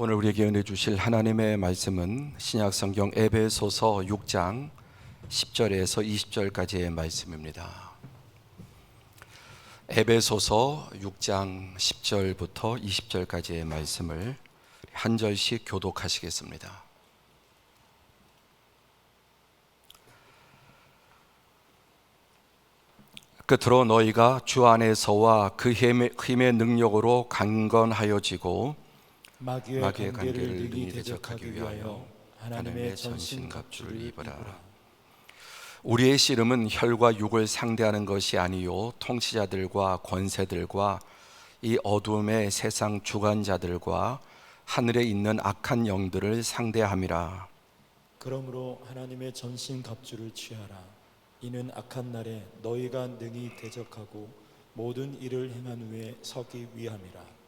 오늘 우리에게 은혜 주실 하나님의 말씀은 신약성경 에베소서 6장 10절에서 20절까지의 말씀입니다. 에베소서 6장 10절부터 20절까지의 말씀을 한 절씩 교독하시겠습니다. 끝으로 너희가 주 안에서와 그 힘의 능력으로 강건하여지고 마귀의 관계를 능히 대적하기 위하여 하나님의 전신갑주를 입으라. 우리의 씨름은 혈과 육을 상대하는 것이 아니요 통치자들과 권세들과 이 어둠의 세상 주관자들과 하늘에 있는 악한 영들을 상대함이라. 그러므로 하나님의 전신갑주를 취하라. 이는 악한 날에 너희가 능히 대적하고 모든 일을 행한 후에 서기 위함이라.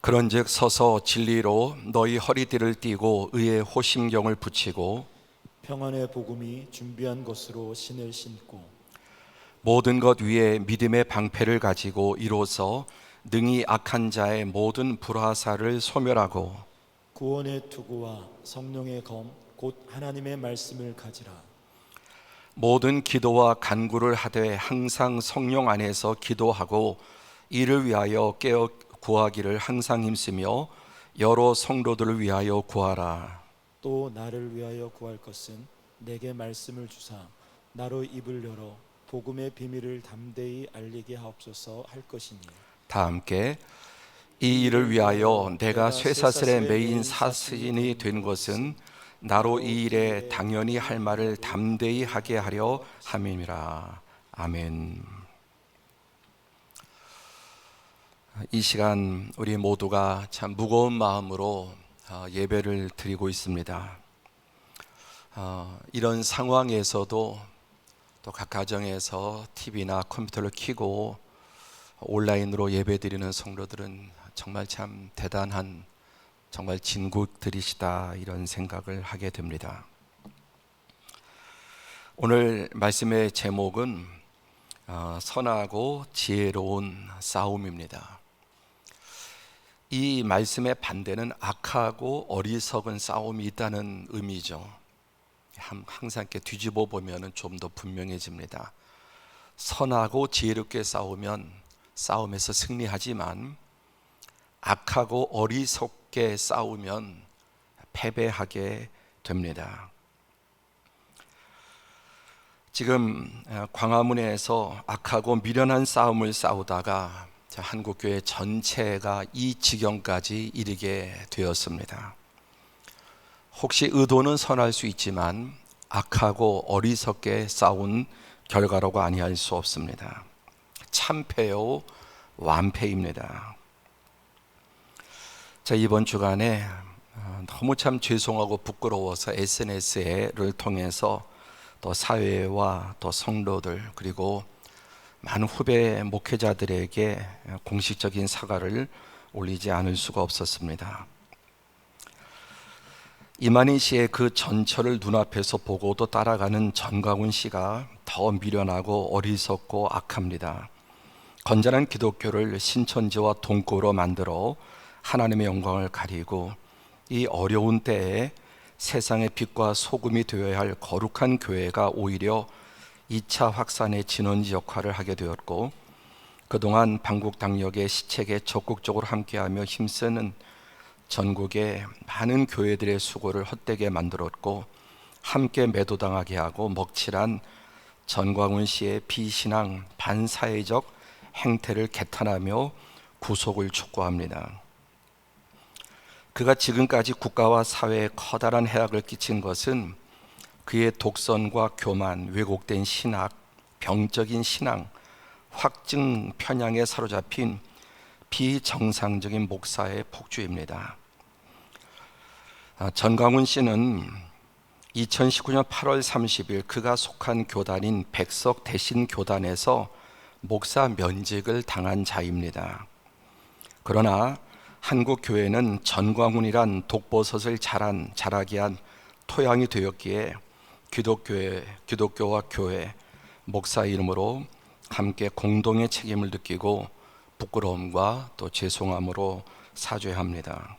그런즉 서서 진리로 너희 허리띠를 띠고 의의 호심경을 붙이고 평안의 복음이 준비한 것으로 신을 신고 모든 것 위에 믿음의 방패를 가지고 이로써 능히 악한 자의 모든 불화살을 소멸하고 구원의 투구와 성령의 검 곧 하나님의 말씀을 가지라. 모든 기도와 간구를 하되 항상 성령 안에서 기도하고 이를 위하여 깨어 구하기를 항상 힘쓰며 여러 성도들을 위하여 구하라. 또 나를 위하여 구할 것은 내게 말씀을 주사 나로 입을 열어 복음의 비밀을 담대히 알리게 하옵소서 할 것이니. 다 함께 이 일을 위하여 내가 쇠사슬에 매인 사슬인이 된 것은 나로 이 일에 당연히 할 말을 담대히 하게 하려 함이니라. 아멘. 이 시간 우리 모두가 참 무거운 마음으로 예배를 드리고 있습니다. 이런 상황에서도 또 각 가정에서 TV나 컴퓨터를 켜고 온라인으로 예배 드리는 성도들은 정말 참 대단한 정말 진국들이시다 이런 생각을 하게 됩니다. 오늘 말씀의 제목은 선하고 지혜로운 싸움입니다. 이 말씀의 반대는 악하고 어리석은 싸움이 있다는 의미죠. 항상 이렇게 뒤집어 보면 좀 더 분명해집니다. 선하고 지혜롭게 싸우면 싸움에서 승리하지만 악하고 어리석게 싸우면 패배하게 됩니다. 지금 광화문에서 악하고 미련한 싸움을 싸우다가 한국교회 전체가 이 지경까지 이르게 되었습니다. 혹시 의도는 선할 수 있지만 악하고 어리석게 싸운 결과라고 아니할 수 없습니다. 참패요 완패입니다. 이번 주간에 너무 참 죄송하고 부끄러워서 SNS를 통해서 또 사회와 또 성도들 그리고 많은 후배 목회자들에게 공식적인 사과를 올리지 않을 수가 없었습니다. 이만희 씨의 그 전철을 눈앞에서 보고도 따라가는 전광훈 씨가 더 미련하고 어리석고 악합니다. 건전한 기독교를 신천지와 동거로 만들어 하나님의 영광을 가리고 이 어려운 때에 세상의 빛과 소금이 되어야 할 거룩한 교회가 오히려 2차 확산의 진원지 역할을 하게 되었고 그동안 방국 당역의 시책에 적극적으로 함께하며 힘쓰는 전국의 많은 교회들의 수고를 헛되게 만들었고 함께 매도당하게 하고 먹칠한 전광훈 씨의 비신앙 반사회적 행태를 개탄하며 구속을 촉구합니다. 그가 지금까지 국가와 사회에 커다란 해악을 끼친 것은 그의 독선과 교만, 왜곡된 신학, 병적인 신앙, 확증 편향에 사로잡힌 비정상적인 목사의 폭주입니다. 전광훈 씨는 2019년 8월 30일 그가 속한 교단인 백석 대신교단에서 목사 면직을 당한 자입니다. 그러나 한국 교회는 전광훈이란 독버섯을 자라게 한 토양이 되었기에 기독교와 교회, 목사 이름으로 함께 공동의 책임을 느끼고 부끄러움과 또 죄송함으로 사죄합니다.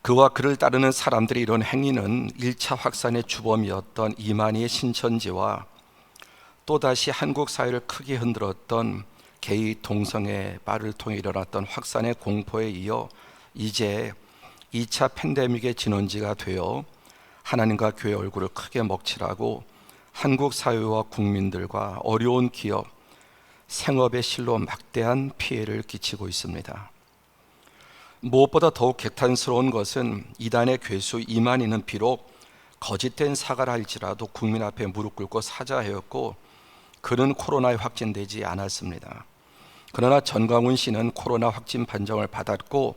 그와 그를 따르는 사람들의 이런 행위는 1차 확산의 주범이었던 이만희의 신천지와 또다시 한국 사회를 크게 흔들었던 게이 동성애 바를 통해 일어났던 확산의 공포에 이어 이제 2차 팬데믹의 진원지가 되어 하나님과 교회 얼굴을 크게 먹칠하고 한국 사회와 국민들과 어려운 기업, 생업의 실로 막대한 피해를 끼치고 있습니다. 무엇보다 더욱 객탄스러운 것은 이단의 괴수 이만희는 비록 거짓된 사과를 할지라도 국민 앞에 무릎 꿇고 사죄하였고 그는 코로나에 확진되지 않았습니다. 그러나 전광훈 씨는 코로나 확진 판정을 받았고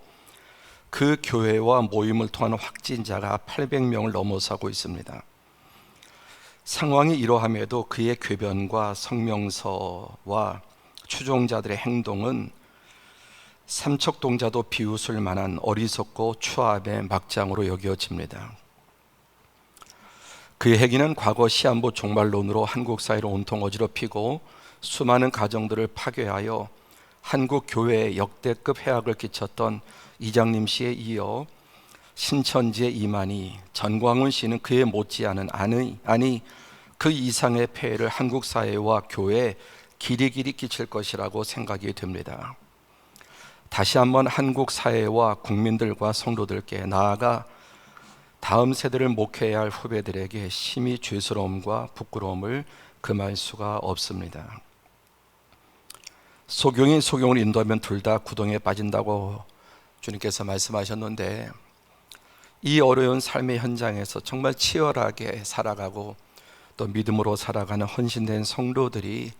그 교회와 모임을 통한 확진자가 800명을 넘어서고 있습니다. 상황이 이러함에도 그의 궤변과 성명서와 추종자들의 행동은 삼척동자도 비웃을 만한 어리석고 추함의 막장으로 여겨집니다. 그의 행위는 과거 시한부 종말론으로 한국 사회를 온통 어지럽히고 수많은 가정들을 파괴하여 한국 교회에 역대급 해악을 끼쳤던 이장님 씨에 이어 신천지의 이만희, 전광훈 씨는 그에 못지않은 아니 그 이상의 폐해를 한국 사회와 교회에 길이길이 끼칠 것이라고 생각이 됩니다. 다시 한번 한국 사회와 국민들과 성도들께 나아가 다음 세대를 목회해야 할 후배들에게 심히 죄스러움과 부끄러움을 금할 수가 없습니다. 소경이 소경을 인도하면 둘 다 구덩이에 빠진다고 주님께서 말씀하셨는데 이 어려운 삶의 현장에서 정말 치열하게 살아가고 또 믿음으로 살아가는 헌신된 성도들이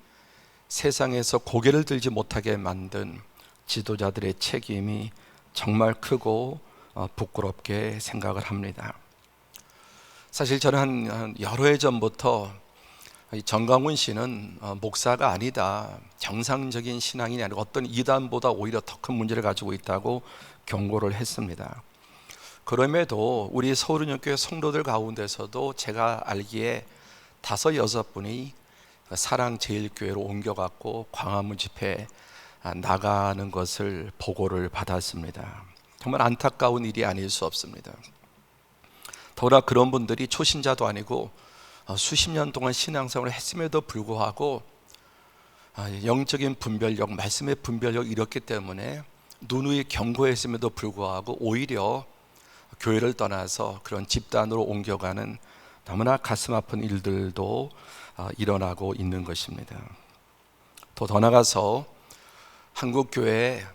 세상에서 고개를 들지 못하게 만든 지도자들의 책임이 정말 크고 부끄럽게 생각을 합니다. 사실 저는 한 여러 해 전부터 전광훈 씨는 목사가 아니다, 정상적인 신앙인이 아니고 어떤 이단보다 오히려 더 큰 문제를 가지고 있다고 경고를 했습니다. 그럼에도 우리 서울은행교회 성도들 가운데서도 제가 알기에 5, 6분이 사랑제일교회로 옮겨갔고 광화문 집회 나가는 것을 보고를 받았습니다. 정말 안타까운 일이 아닐 수 없습니다. 더구나 그런 분들이 초신자도 아니고 수십 년 동안 신앙생활을 했음에도 불구하고 영적인 분별력, 말씀의 분별력이 이렇기 때문에 누누이 경고했음에도 불구하고 오히려 교회를 떠나서 그런 집단으로 옮겨가는 너무나 가슴 아픈 일들도 일어나고 있는 것입니다. 더 나아가서 한국 교회에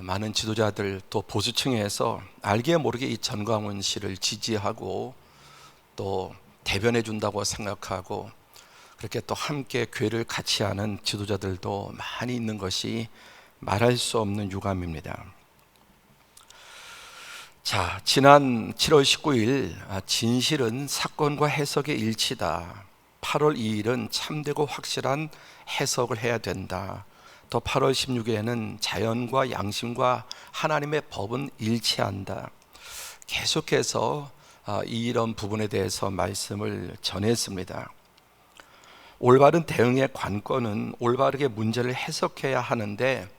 많은 지도자들 또 보수층에서 알게 모르게 이 전광훈 씨를 지지하고 또 대변해 준다고 생각하고 그렇게 또 함께 교회를 같이 하는 지도자들도 많이 있는 것이 말할 수 없는 유감입니다. 자, 지난 7월 19일 진실은 사건과 해석의 일치다. 8월 2일은 참되고 확실한 해석을 해야 된다. 또 8월 16일에는 자연과 양심과 하나님의 법은 일치한다. 계속해서 이런 부분에 대해서 말씀을 전했습니다. 올바른 대응의 관건은 올바르게 문제를 해석해야 하는데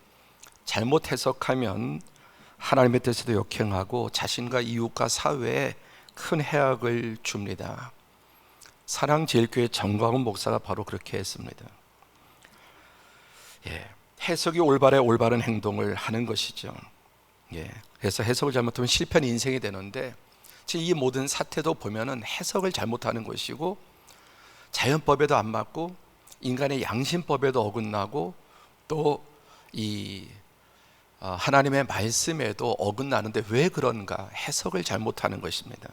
잘못 해석하면 하나님의 뜻에도 역행하고 자신과 이웃과 사회에 큰 해악을 줍니다. 사랑제일교회 전광훈 목사가 바로 그렇게 했습니다. 해석이 올바른 행동을 하는 것이죠. 그래서 해석을 잘못하면 실패한 인생이 되는데 이 모든 사태도 보면은 해석을 잘못하는 것이고 자연법에도 안 맞고 인간의 양심법에도 어긋나고 또 이 하나님의 말씀에도 어긋나는데 왜 그런가? 해석을 잘못하는 것입니다.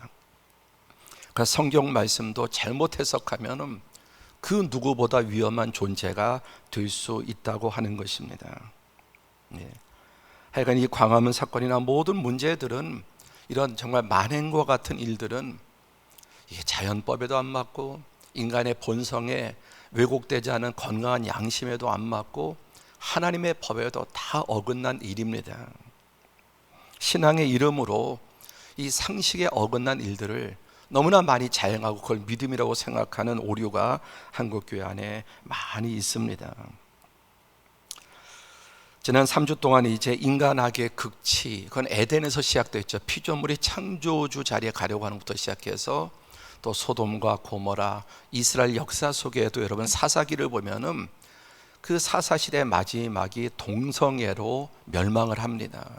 그러니까 성경 말씀도 잘못 해석하면은 그 누구보다 위험한 존재가 될 수 있다고 하는 것입니다. 하여간 이 광화문 사건이나 모든 문제들은 이런 정말 만행과 같은 일들은 이게 자연법에도 안 맞고 인간의 본성에 왜곡되지 않은 건강한 양심에도 안 맞고 하나님의 법에도 다 어긋난 일입니다. 신앙의 이름으로 이 상식에 어긋난 일들을 너무나 많이 자행하고 그걸 믿음이라고 생각하는 오류가 한국교회 안에 많이 있습니다. 지난 3주 동안 이제 인간학의 극치, 그건 에덴에서 시작됐죠. 피조물이 창조주 자리에 가려고 하는 것부터 시작해서 또 소돔과 고모라, 이스라엘 역사 속에도 여러분 사사기를 보면은 그 사사시대 마지막이 동성애로 멸망을 합니다.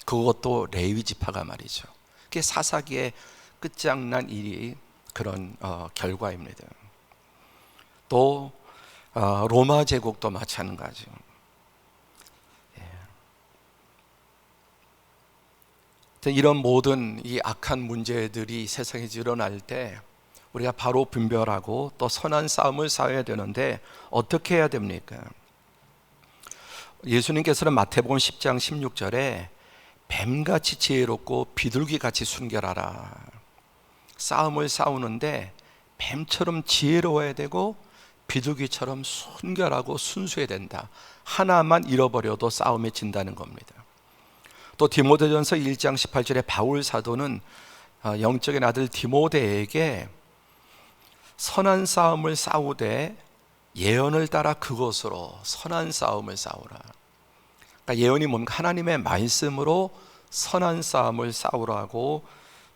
그것도 레위 지파가 말이죠. 그게 사사기의 끝장난 일이 그런 결과입니다. 또 로마 제국도 마찬가지죠. 이런 모든 이 악한 문제들이 세상에 일어날 때 우리가 바로 분별하고 또 선한 싸움을 싸워야 되는데 어떻게 해야 됩니까? 예수님께서는 마태복음 10장 16절에 뱀같이 지혜롭고 비둘기같이 순결하라. 싸움을 싸우는데 뱀처럼 지혜로워야 되고 비둘기처럼 순결하고 순수해야 된다. 하나만 잃어버려도 싸움에 진다는 겁니다. 또 디모데전서 1장 18절에 바울 사도는 영적인 아들 디모데에게 선한 싸움을 싸우되 예언을 따라 그것으로 선한 싸움을 싸우라. 그러니까 예언이 뭡니까? 하나님의 말씀으로 선한 싸움을 싸우라고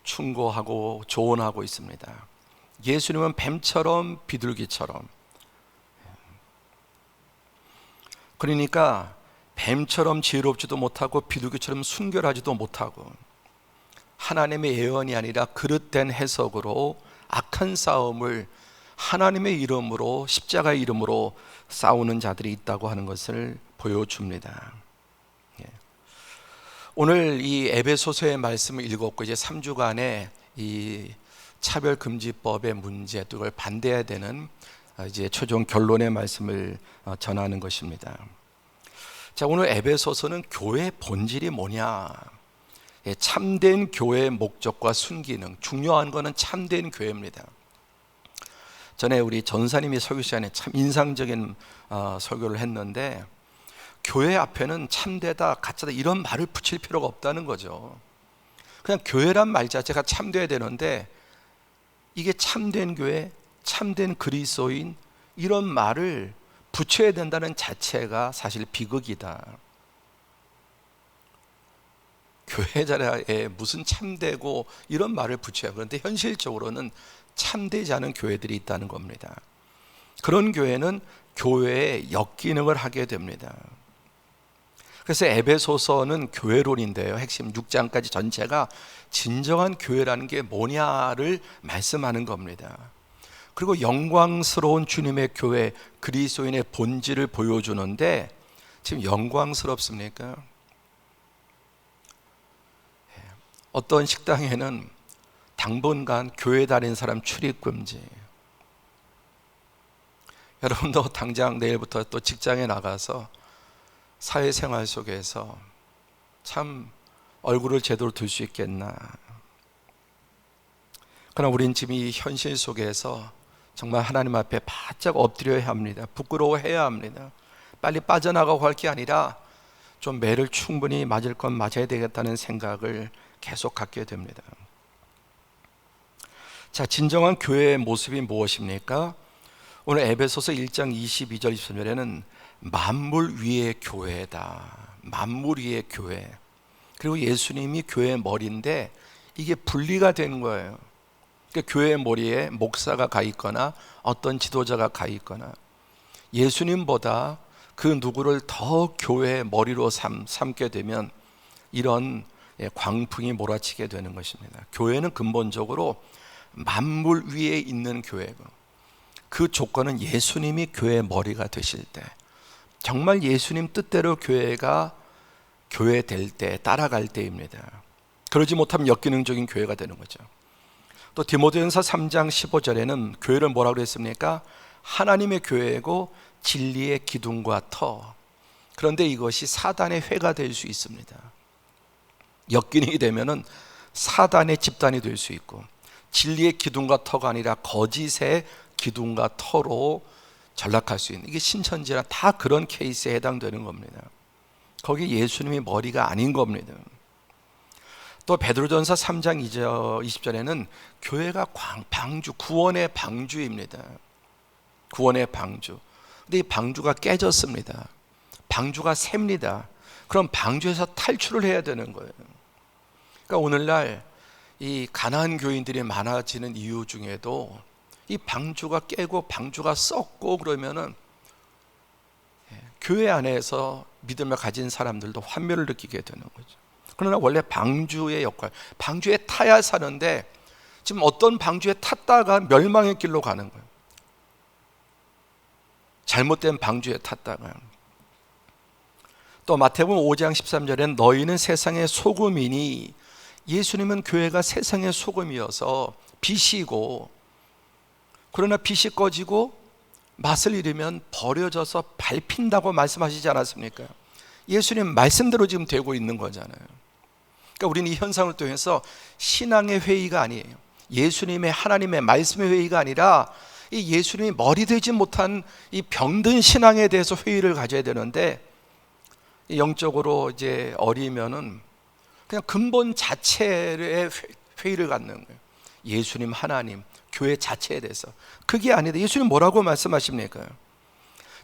충고하고 조언하고 있습니다. 예수님은 뱀처럼 비둘기처럼, 그러니까 뱀처럼 지혜롭지도 못하고 비둘기처럼 순결하지도 못하고 하나님의 예언이 아니라 그릇된 해석으로 악한 싸움을 하나님의 이름으로, 십자가의 이름으로 싸우는 자들이 있다고 하는 것을 보여줍니다. 오늘 이 에베소서의 말씀을 읽었고 이제 3주간의 이 차별금지법의 문제, 또 이걸 반대해야 되는 이제 최종 결론의 말씀을 전하는 것입니다. 자, 오늘 에베소서는 교회의 본질이 뭐냐? 참된 교회의 목적과 순기능, 중요한 것은 참된 교회입니다. 전에 우리 전사님이 설교 시간에 참 인상적인 설교를 했는데 교회 앞에는 참되다, 가짜다 이런 말을 붙일 필요가 없다는 거죠. 그냥 교회란 말 자체가 참돼야 되는데 이게 참된 교회, 참된 그리스도인 이런 말을 붙여야 된다는 자체가 사실 비극이다. 교회 자리에 무슨 참되고 이런 말을 붙여요. 그런데 현실적으로는 참되지 않은 교회들이 있다는 겁니다. 그런 교회는 교회의 역기능을 하게 됩니다. 그래서 에베소서는 교회론인데요. 핵심 6장까지 전체가 진정한 교회라는 게 뭐냐를 말씀하는 겁니다. 그리고 영광스러운 주님의 교회, 그리스도인의 본질을 보여주는데 지금 영광스럽습니까? 어떤 식당에는 당분간 교회 다니는 사람 출입금지. 여러분도 당장 내일부터 또 직장에 나가서 사회생활 속에서 참 얼굴을 제대로 들 수 있겠나. 그러나 우린 지금 이 현실 속에서 정말 하나님 앞에 바짝 엎드려야 합니다. 부끄러워해야 합니다. 빨리 빠져나가고 할 게 아니라 좀 매를 충분히 맞을 건 맞아야 되겠다는 생각을 계속 갖게 됩니다. 자, 진정한 교회의 모습이 무엇입니까? 오늘 에베소서 1장 22절 23절에는 만물 위의 교회다. 만물 위의 교회. 그리고 예수님이 교회의 머리인데 이게 분리가 되는 거예요. 그러니까 교회의 머리에 목사가 가 있거나 어떤 지도자가 가 있거나 예수님보다 그 누구를 더 교회의 머리로 삼게 되면 이런 광풍이 몰아치게 되는 것입니다. 교회는 근본적으로 만물 위에 있는 교회고 그 조건은 예수님이 교회의 머리가 되실 때, 정말 예수님 뜻대로 교회가 교회 될 때, 따라갈 때입니다. 그러지 못하면 역기능적인 교회가 되는 거죠. 또 디모데전서 3장 15절에는 교회를 뭐라고 그랬습니까? 하나님의 교회고 진리의 기둥과 터. 그런데 이것이 사단의 회가 될 수 있습니다. 역기능이 되면은 사단의 집단이 될 수 있고 진리의 기둥과 터가 아니라 거짓의 기둥과 터로 전락할 수 있는, 이게 신천지랑 다 그런 케이스에 해당되는 겁니다. 거기 예수님이 머리가 아닌 겁니다. 또 베드로전서 3장 20절에는 교회가 방주, 구원의 방주입니다. 구원의 방주. 근데 이 방주가 깨졌습니다. 방주가 셉니다. 그럼 방주에서 탈출을 해야 되는 거예요. 그러니까 오늘날 이 가난한 교인들이 많아지는 이유 중에도 이 방주가 깨고 방주가 썩고 그러면은 교회 안에서 믿음을 가진 사람들도 환멸을 느끼게 되는 거죠. 그러나 원래 방주의 역할, 방주에 타야 사는데 지금 어떤 방주에 탔다가 멸망의 길로 가는 거예요. 잘못된 방주에 탔다가. 또 마태복음 5장 13절엔 너희는 세상의 소금이니, 예수님은 교회가 세상의 소금이어서 빛이고, 그러나 빛이 꺼지고 맛을 잃으면 버려져서 밟힌다고 말씀하시지 않았습니까? 예수님 말씀대로 지금 되고 있는 거잖아요. 그러니까 우리는 이 현상을 통해서 신앙의 회의가 아니에요. 예수님의 하나님의 말씀의 회의가 아니라 이 예수님이 머리 되지 못한 이 병든 신앙에 대해서 회의를 가져야 되는데, 영적으로 이제 어리면은 그냥 근본 자체의 회의를 갖는 거예요. 예수님, 하나님, 교회 자체에 대해서. 그게 아니다. 예수님 뭐라고 말씀하십니까?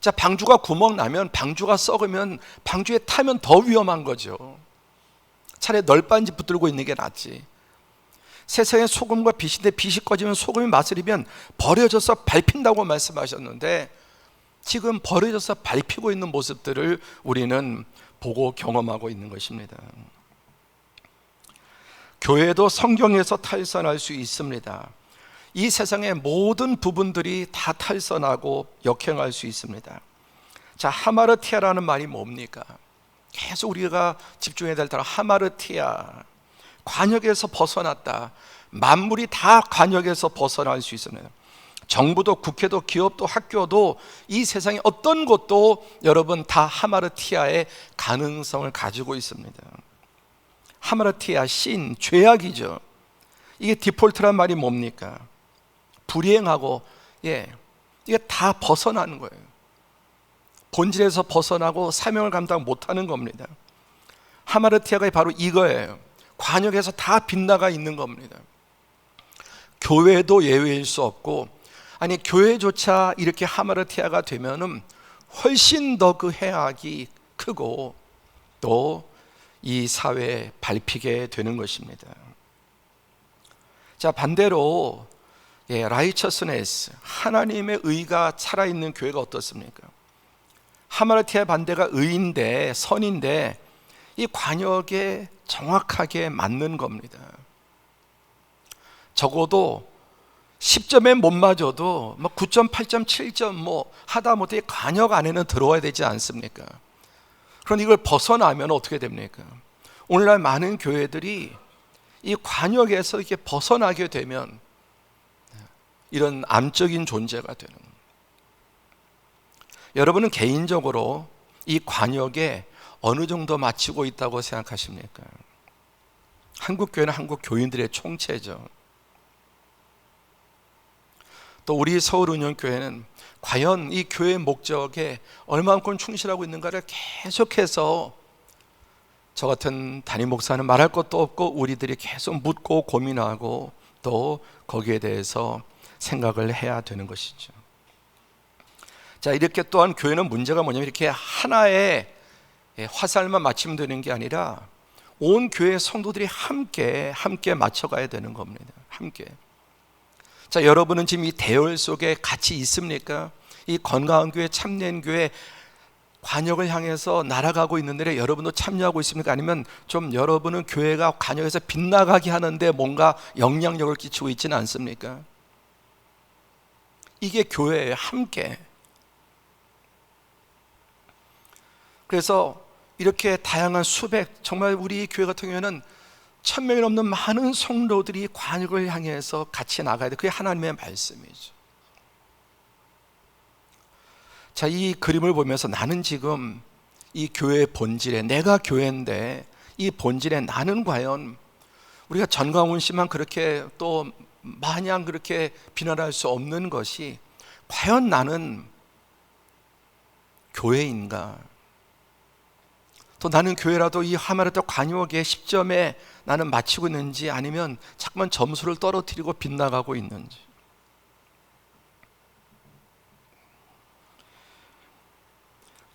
자, 방주가 구멍 나면, 방주가 썩으면 방주에 타면 더 위험한 거죠. 차라리 널빤지 붙들고 있는 게 낫지. 세상의 소금과 빛인데 빛이 꺼지면 소금이 맛을 잃으면 버려져서 밟힌다고 말씀하셨는데, 지금 버려져서 밟히고 있는 모습들을 우리는 보고 경험하고 있는 것입니다. 교회도 성경에서 탈선할 수 있습니다. 이 세상의 모든 부분들이 다 탈선하고 역행할 수 있습니다. 자, 하마르티아라는 말이 뭡니까? 계속 우리가 집중해야 될 단어, 하마르티아. 관역에서 벗어났다. 만물이 다 관역에서 벗어날 수 있습니다. 정부도 국회도 기업도 학교도 이 세상의 어떤 곳도 여러분 다 하마르티아의 가능성을 가지고 있습니다. 하마르티아, 신, 죄악이죠. 이게 디폴트란 말이 뭡니까? 불이행하고, 이게 다 벗어나는 거예요. 본질에서 벗어나고 사명을 감당 못하는 겁니다. 하마르티아가 바로 이거예요. 관역에서 다 빗나가 있는 겁니다. 교회도 예외일 수 없고, 아니 교회조차 이렇게 하마르티아가 되면은 훨씬 더 그 해악이 크고 또 이 사회에 밟히게 되는 것입니다. 자, 반대로 라이처스네스, 하나님의 의가 살아있는 교회가 어떻습니까? 하마르티아의 반대가 의인데, 선인데 이 관역에 정확하게 맞는 겁니다. 적어도 10점에 못 맞아도 9점, 8점, 7점 하다못해 관역 안에는 들어와야 되지 않습니까? 그런데 이걸 벗어나면 어떻게 됩니까? 오늘날 많은 교회들이 이 관역에서 이렇게 벗어나게 되면 이런 암적인 존재가 되는 겁니다. 여러분은 개인적으로 이 관역에 어느 정도 맞추고 있다고 생각하십니까? 한국 교회는 한국 교인들의 총체죠. 또 우리 서울운영교회는 과연 이 교회의 목적에 얼마만큼 충실하고 있는가를 계속해서 저 같은 담임 목사는 말할 것도 없고 우리들이 계속 묻고 고민하고 또 거기에 대해서 생각을 해야 되는 것이죠. 자, 이렇게 또한 교회는 문제가 뭐냐면 이렇게 하나의 화살만 맞추면 되는 게 아니라 온 교회 성도들이 함께 맞춰가야 되는 겁니다. 함께. 자, 여러분은 지금 이 대열 속에 같이 있습니까? 이 건강한 교회, 참된 교회 관역을 향해서 날아가고 있는데 여러분도 참여하고 있습니까? 아니면 좀 여러분은 교회가 관역에서 빗나가게 하는데 뭔가 영향력을 끼치고 있지는 않습니까? 이게 교회예요. 함께. 그래서 이렇게 다양한 수백, 정말 우리 교회 같은 경우에는 1000명이 넘는 많은 성도들이 관역을 향해서 같이 나가야 돼. 그게 하나님의 말씀이죠. 자, 이 그림을 보면서 나는 지금 이 교회의 본질에, 내가 교회인데 이 본질에 나는 과연, 우리가 전광훈 씨만 그렇게 또 마냥 그렇게 비난할 수 없는 것이, 과연 나는 교회인가? 또 나는 교회라도 이 하마르타 관역의 10점에 나는 맞추고 있는지, 아니면 자꾸만 점수를 떨어뜨리고 빗나가고 있는지.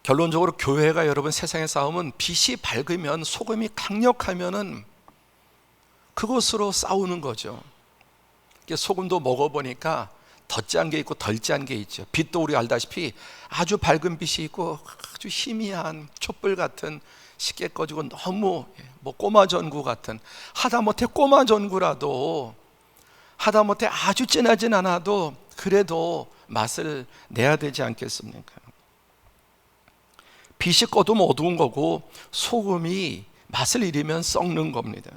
결론적으로 교회가 여러분 세상의 싸움은 빛이 밝으면, 소금이 강력하면은 그것으로 싸우는 거죠. 소금도 먹어보니까 더 짠 게 있고 덜 짠 게 있죠. 빛도 우리 알다시피 아주 밝은 빛이 있고 아주 희미한 촛불 같은 쉽게 꺼지고 너무 꼬마 전구 같은, 하다못해 꼬마 전구라도, 하다못해 아주 진하진 않아도 그래도 맛을 내야 되지 않겠습니까? 빛이 꺼두면 어두운 거고 소금이 맛을 잃으면 썩는 겁니다.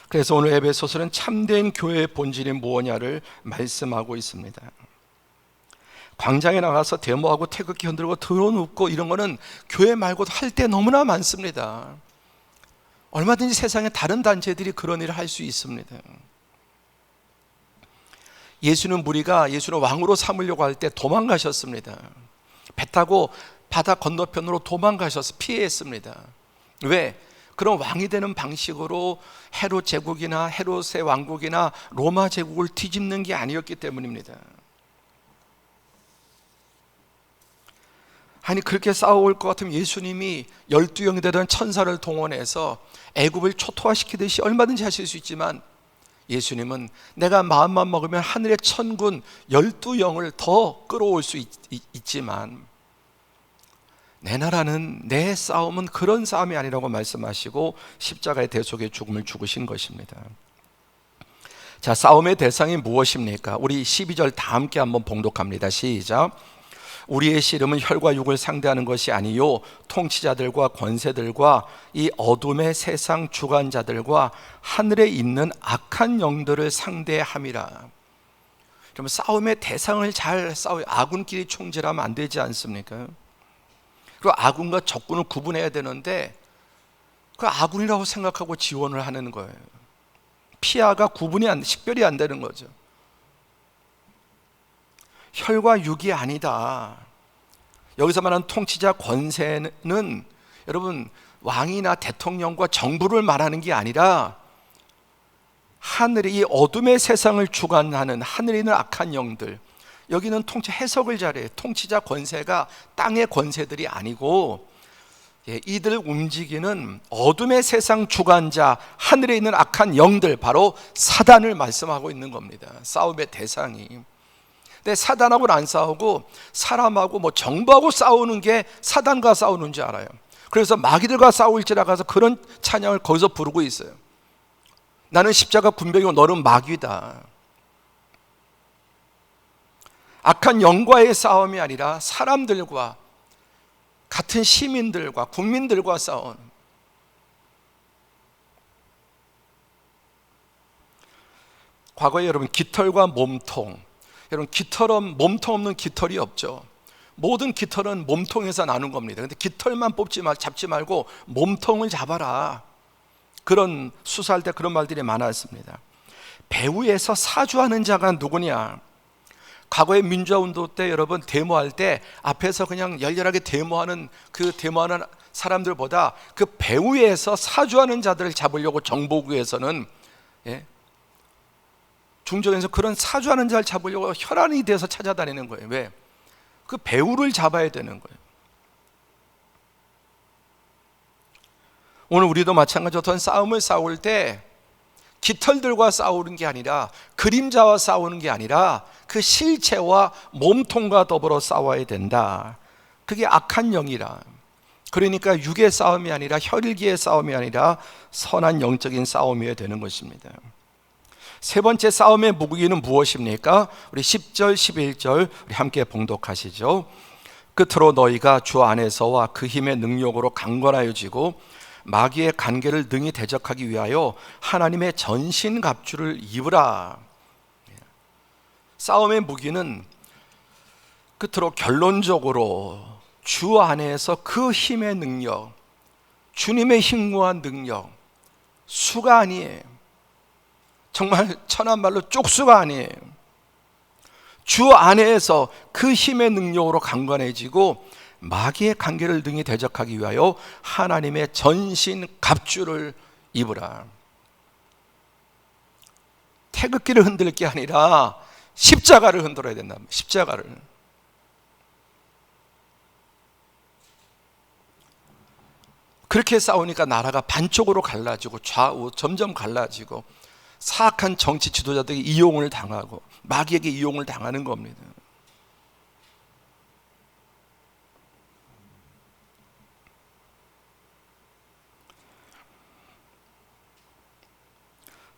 그래서 오늘 에베소서는 참된 교회의 본질이 무엇냐를 말씀하고 있습니다. 광장에 나가서 데모하고 태극기 흔들고 드론 눕고 이런 거는 교회 말고도 할 때 너무나 많습니다. 얼마든지 세상에 다른 단체들이 그런 일을 할 수 있습니다. 예수는 왕으로 삼으려고 할 때 도망가셨습니다. 배 타고 바다 건너편으로 도망가셔서 피했습니다. 왜? 그런 왕이 되는 방식으로 헤롯 제국이나 헤롯의 왕국이나 로마 제국을 뒤집는 게 아니었기 때문입니다. 아니, 그렇게 싸워올 것 같으면 예수님이 12영이 되던 천사를 동원해서 애굽을 초토화시키듯이 얼마든지 하실 수 있지만, 예수님은 내가 마음만 먹으면 하늘의 천군 12영을 더 끌어올 수 있지만 내 나라는, 내 싸움은 그런 싸움이 아니라고 말씀하시고 십자가의 대속의 죽음을 죽으신 것입니다. 자, 싸움의 대상이 무엇입니까? 우리 12절 다 함께 한번 봉독합니다. 시작. 우리의 씨름은 혈과 육을 상대하는 것이 아니요 통치자들과 권세들과 이 어둠의 세상 주관자들과 하늘에 있는 악한 영들을 상대함이라. 그러면 싸움의 대상을 잘 아군끼리 총질하면 안 되지 않습니까? 그리고 아군과 적군을 구분해야 되는데 그 아군이라고 생각하고 지원을 하는 거예요. 피아가 식별이 안 되는 거죠. 혈과 육이 아니다. 여기서 말하는 통치자 권세는 여러분 왕이나 대통령과 정부를 말하는 게 아니라 하늘의 이 어둠의 세상을 주관하는 하늘에 있는 악한 영들, 여기는 해석을 잘해요. 통치자 권세가 땅의 권세들이 아니고 이들을 움직이는 어둠의 세상 주관자, 하늘에 있는 악한 영들, 바로 사단을 말씀하고 있는 겁니다. 싸움의 대상이. 근데 사단하고는 안 싸우고 사람하고 정부하고 싸우는 게 사단과 싸우는 줄 알아요. 그래서 마귀들과 싸울지라 가서 그런 찬양을 거기서 부르고 있어요. 나는 십자가 군병이고 너는 마귀다. 악한 영과의 싸움이 아니라 사람들과, 같은 시민들과 국민들과 싸우는. 과거에 여러분 깃털과 몸통, 여러분 깃털은 몸통 없는 깃털이 없죠. 모든 깃털은 몸통에서 나는 겁니다. 근데 깃털만 잡지 말고 몸통을 잡아라. 그런 수사할 때 그런 말들이 많았습니다. 배후에서 사주하는 자가 누구냐? 과거의 민주화 운동 때 여러분 데모할 때 앞에서 그냥 열렬하게 데모하는 사람들보다 그 배후에서 사주하는 자들을 잡으려고 정보국에서는 중정에서 그런 사주하는 자를 잡으려고 혈안이 돼서 찾아다니는 거예요. 왜? 그 배후를 잡아야 되는 거예요. 오늘 우리도 마찬가지로 어떤 싸움을 싸울 때 깃털들과 싸우는 게 아니라, 그림자와 싸우는 게 아니라 그 실체와 몸통과 더불어 싸워야 된다. 그게 악한 영이라. 그러니까 육의 싸움이 아니라, 혈기의 싸움이 아니라 선한 영적인 싸움이어야 되는 것입니다. 세 번째 싸움의 무기는 무엇입니까? 우리 10절 11절 우리 함께 봉독하시죠. 끝으로 너희가 주 안에서와 그 힘의 능력으로 강건하여지고 마귀의 간계를 능히 대적하기 위하여 하나님의 전신갑주를 입으라. 싸움의 무기는 끝으로 결론적으로 주 안에서 그 힘의 능력, 주님의 힘과 능력, 수가 아니에요. 정말 천한 말로 쪽수가 아니에요. 주 안에서 그 힘의 능력으로 강건해지고 마귀의 관계를 능히 대적하기 위하여 하나님의 전신 갑주를 입으라. 태극기를 흔들 게 아니라 십자가를 흔들어야 된다. 십자가를. 그렇게 싸우니까 나라가 반쪽으로 갈라지고 좌우 점점 갈라지고 사악한 정치 지도자들에게 이용을 당하고 마귀에게 이용을 당하는 겁니다.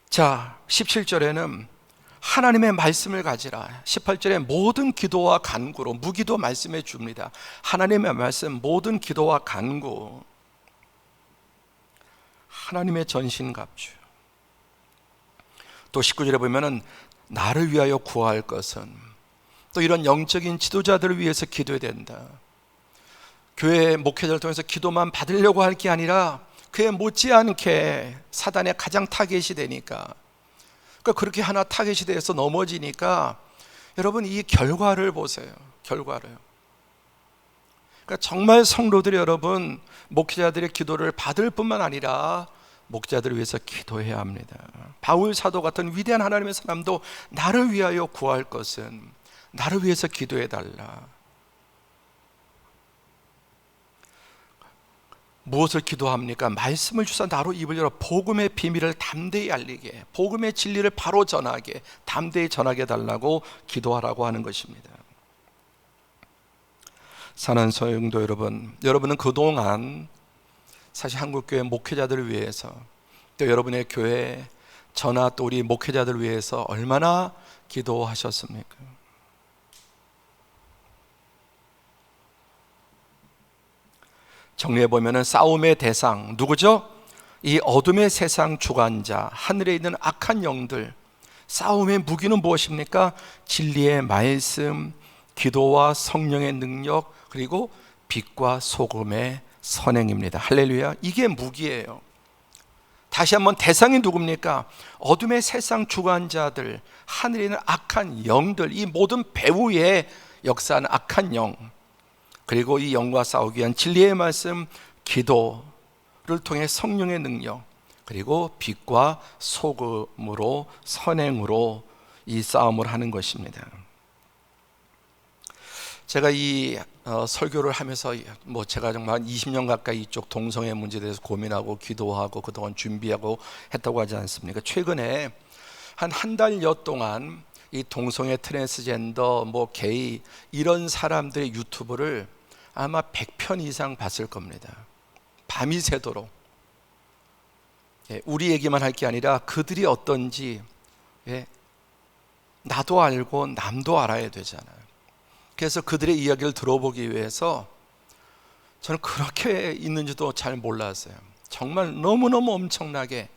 자, 17절에는 하나님의 말씀을 가지라. 18절에 모든 기도와 간구로, 무기도 말씀해 줍니다. 하나님의 말씀, 모든 기도와 간구, 하나님의 전신갑주. 또 19절에 보면은 나를 위하여 구할 것은, 또 이런 영적인 지도자들을 위해서 기도해야 된다. 교회 목회자를 통해서 기도만 받으려고 할 게 아니라 그에 못지않게 사단의 가장 타겟이 되니까, 그러니까 그렇게 하나 타겟이 돼서 넘어지니까 여러분 이 결과를 보세요. 결과를. 그러니까 정말 성도들이 여러분 목회자들의 기도를 받을 뿐만 아니라 목자들을 위해서 기도해야 합니다. 바울 사도 같은 위대한 하나님의 사람도 나를 위하여 구할 것은 나를 위해서 기도해 달라. 무엇을 기도합니까? 말씀을 주사 나로 입을 열어 복음의 비밀을 담대히 알리게, 복음의 진리를 바로 전하게, 담대히 전하게 달라고 기도하라고 하는 것입니다. 사랑하는 성도 여러분, 여러분은 그동안 사실 한국교회 목회자들을 위해서, 또 여러분의 교회 저나 또 우리 목회자들을 위해서 얼마나 기도하셨습니까? 정리해 보면은 싸움의 대상 누구죠? 이 어둠의 세상 주관자, 하늘에 있는 악한 영들. 싸움의 무기는 무엇입니까? 진리의 말씀, 기도와 성령의 능력, 그리고 빛과 소금의 선행입니다. 할렐루야. 이게 무기예요. 다시 한번 대상이 누굽니까? 어둠의 세상 주관자들, 하늘에 있는 악한 영들, 이 모든 배후에 역사하는 악한 영, 그리고 이 영과 싸우기 위한 진리의 말씀, 기도를 통해 성령의 능력, 그리고 빛과 소금으로, 선행으로 이 싸움을 하는 것입니다. 제가 이 설교를 하면서 제가 정말 한 20년 가까이 이쪽 동성애 문제에 대해서 고민하고 기도하고 그동안 준비하고 했다고 하지 않습니까? 최근에 한 달여 동안 이 동성애, 트랜스젠더, 게이 이런 사람들의 유튜브를 아마 100편 이상 봤을 겁니다. 밤이 새도록. 우리 얘기만 할 게 아니라 그들이 어떤지 나도 알고 남도 알아야 되잖아요. 그래서 그들의 이야기를 들어보기 위해서 저는 그렇게 있는지도 잘 몰랐어요. 정말 너무너무 엄청나게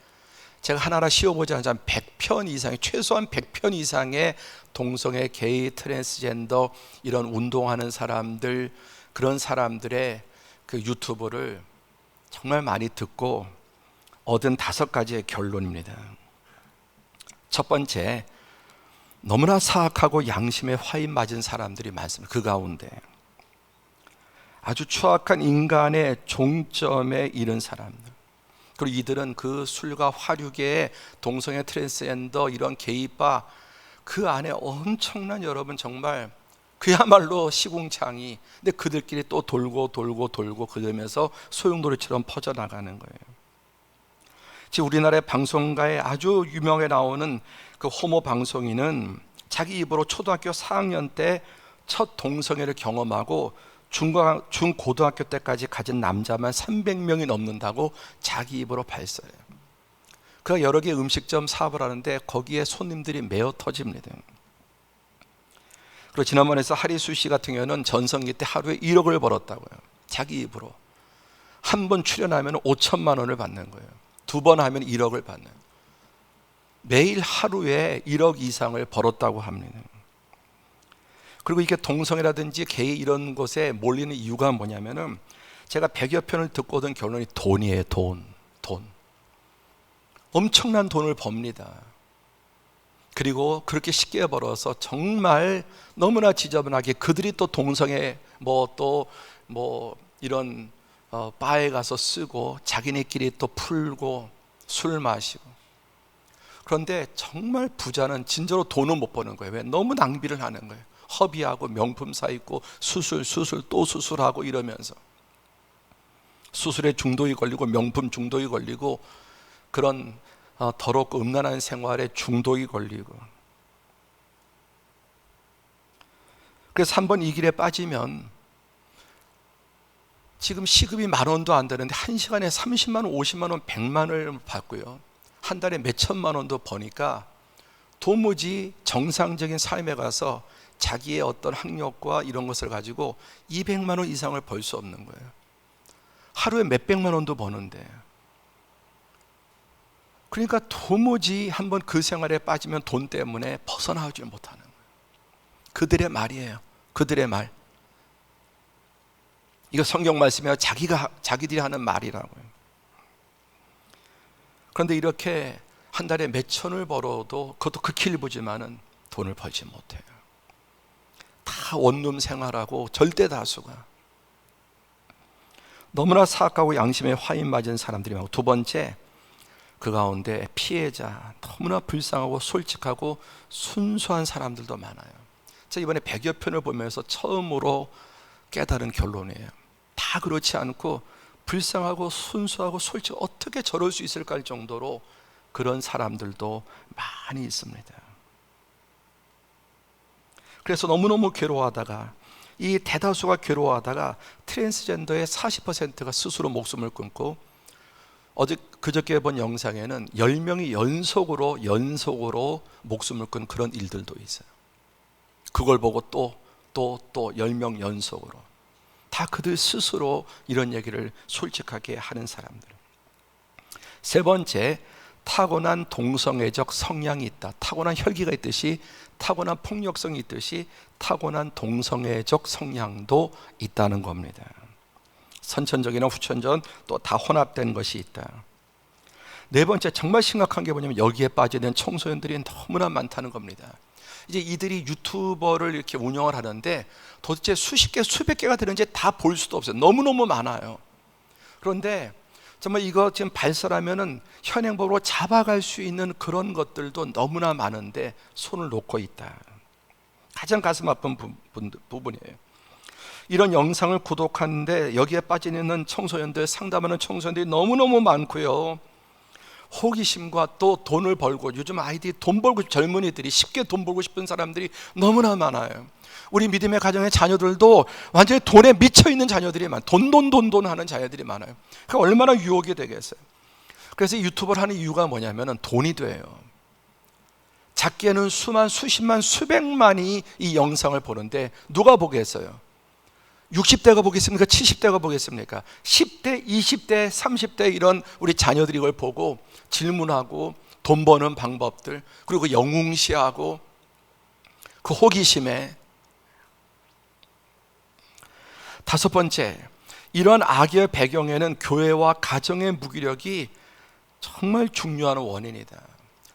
제가 하나하나 씌워보지 않지만 100편 이상의, 최소한 100편 이상의 동성애, 게이, 트랜스젠더 이런 운동하는 사람들, 그런 사람들의 그 유튜브를 정말 많이 듣고 얻은 5가지의 결론입니다. 첫 번째, 너무나 사악하고 양심에 화인 맞은 사람들이 많습니다. 그 가운데 아주 추악한 인간의 종점에 이른 사람들, 그리고 이들은 그 술과 화류계의 동성애, 트랜스젠더 이런 게이바 그 안에 엄청난 여러분 정말 그야말로 시궁창이, 근데 그들끼리 또 돌고 그러면서 소용돌이처럼 퍼져나가는 거예요. 지금 우리나라의 방송가에 아주 유명하게 나오는 그 호모 방송인은 자기 입으로 초등학교 4학년 때 첫 동성애를 경험하고 중고등학교 때까지 가진 남자만 300명이 넘는다고 자기 입으로 발설해요. 그가 여러 개의 음식점 사업을 하는데 거기에 손님들이 메어 터집니다. 그리고 지난번에 하리수 씨 같은 경우는 전성기 때 하루에 1억을 벌었다고요. 자기 입으로. 한 번 출연하면 5천만 원을 받는 거예요. 2번 하면 1억을 받는. 매일 하루에 1억 이상을 벌었다고 합니다. 그리고 이게 동성애라든지 게이 이런 곳에 몰리는 이유가 뭐냐면은 제가 100여 편을 듣고 얻은 결론이 돈이에요. 돈. 엄청난 돈을 법니다. 그리고 그렇게 쉽게 벌어서 정말 너무나 지저분하게 그들이 또 동성애 이런 바에 가서 쓰고 자기네끼리 또 풀고 술 마시고, 그런데 정말 부자는 진짜로 돈을 못 버는 거예요. 왜? 너무 낭비를 하는 거예요. 허비하고 명품 사 입고 수술 또 수술하고 이러면서 수술에 중독이 걸리고 명품 중독이 걸리고 그런 더럽고 음란한 생활에 중독이 걸리고, 그래서 한번 이 길에 빠지면 지금 시급이 10,000원도 안 되는데 1시간에 30만 원, 50만 원, 100만 원을 받고요, 한 달에 몇 천만 원도 버니까 도무지 정상적인 삶에 가서 자기의 어떤 학력과 이런 것을 가지고 200만 원 이상을 벌 수 없는 거예요. 하루에 몇백만 원도 버는데. 그러니까 도무지 한번 그 생활에 빠지면 돈 때문에 벗어나오지 못하는 거예요. 그들의 말이에요. 그들의 말. 이거 성경 말씀이에요. 자기들이 하는 말이라고요. 그런데 이렇게 한 달에 몇 천을 벌어도 그것도 극히를 보지만은 돈을 벌지 못해요. 다 원룸 생활하고 절대 다수가 너무나 사악하고 양심에 화인 맞은 사람들이 많고, 두 번째, 그 가운데 피해자, 너무나 불쌍하고 솔직하고 순수한 사람들도 많아요. 제가 이번에 100여 편을 보면서 처음으로 깨달은 결론이에요. 다 그렇지 않고 불쌍하고 순수하고 솔직, 어떻게 저럴 수 있을까 할 정도로 그런 사람들도 많이 있습니다. 그래서 너무너무 괴로워하다가, 이 대다수가 괴로워하다가 트랜스젠더의 40%가 스스로 목숨을 끊고, 그저께 본 영상에는 10명이 연속으로 목숨을 끈 그런 일들도 있어요. 그걸 보고 또 10명 연속으로. 다 그들 스스로 이런 얘기를 솔직하게 하는 사람들. 세 번째, 타고난 동성애적 성향이 있다. 타고난 혈기가 있듯이, 타고난 폭력성이 있듯이 타고난 동성애적 성향도 있다는 겁니다. 선천적이나 후천적 또 다 혼합된 것이 있다. 네 번째, 정말 심각한 게 뭐냐면 여기에 빠지는 청소년들이 너무나 많다는 겁니다. 이제 이들이 유튜버를 이렇게 운영을 하는데 도대체 수십 개, 수백 개가 되는지 다 볼 수도 없어요. 너무너무 많아요. 그런데 정말 이거 지금 발설하면은 현행법으로 잡아갈 수 있는 그런 것들도 너무나 많은데 손을 놓고 있다. 가장 가슴 아픈 부분이에요. 이런 영상을 구독하는데 여기에 빠져 있는 청소년들, 상담하는 청소년들이 너무너무 많고요. 호기심과 또 돈을 벌고, 요즘 아이들이 돈 벌고, 젊은이들이 쉽게 돈 벌고 싶은 사람들이 너무나 많아요. 우리 믿음의 가정의 자녀들도 완전히 돈에 미쳐있는 자녀들이 많아요. 돈 하는 자녀들이 많아요. 그러니까 얼마나 유혹이 되겠어요. 그래서 유튜브를 하는 이유가 뭐냐면 돈이 돼요. 작게는 수만, 수십만, 수백만이 이 영상을 보는데 누가 보겠어요? 60대가 보겠습니까? 70대가 보겠습니까? 10대, 20대, 30대 이런 우리 자녀들이 이걸 보고 질문하고 돈 버는 방법들, 그리고 영웅시하고 그 호기심에. 다섯 번째, 이러한 악의 배경에는 교회와 가정의 무기력이 정말 중요한 원인이다.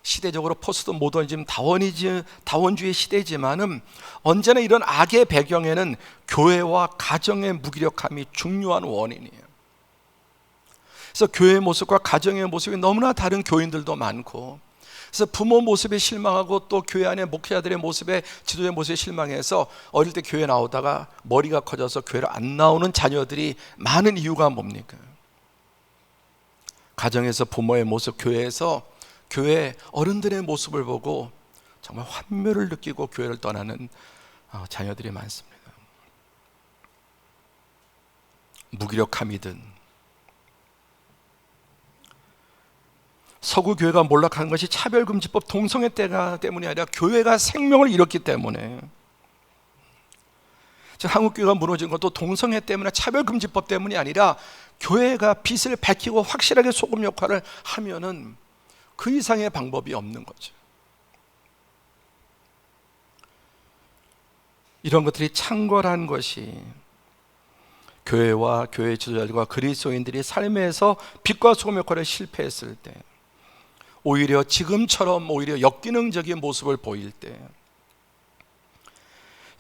시대적으로 포스트 모더니즘, 다원주의 시대지만은 언제나 이런 악의 배경에는 교회와 가정의 무기력함이 중요한 원인이에요. 그래서 교회의 모습과 가정의 모습이 너무나 다른 교인들도 많고, 그래서 부모 모습에 실망하고 또 교회 안에 목회자들의 모습에, 지도자의 모습에 실망해서 어릴 때 교회 나오다가 머리가 커져서 교회를 안 나오는 자녀들이 많은 이유가 뭡니까? 가정에서 부모의 모습, 교회에서 교회 어른들의 모습을 보고 정말 환멸을 느끼고 교회를 떠나는 자녀들이 많습니다. 무기력함이든, 서구 교회가 몰락한 것이 차별금지법, 동성애 때문이 아니라 교회가 생명을 잃었기 때문에, 한국 교회가 무너진 것도 동성애 때문에, 차별금지법 때문이 아니라 교회가 빛을 밝히고 확실하게 소금 역할을 하면은 그 이상의 방법이 없는 거죠. 이런 것들이 창궐한 것이 교회와 교회 지도자들과 그리스도인들이 삶에서 빛과 소금 역할을 실패했을 때, 오히려 지금처럼 오히려 역기능적인 모습을 보일 때,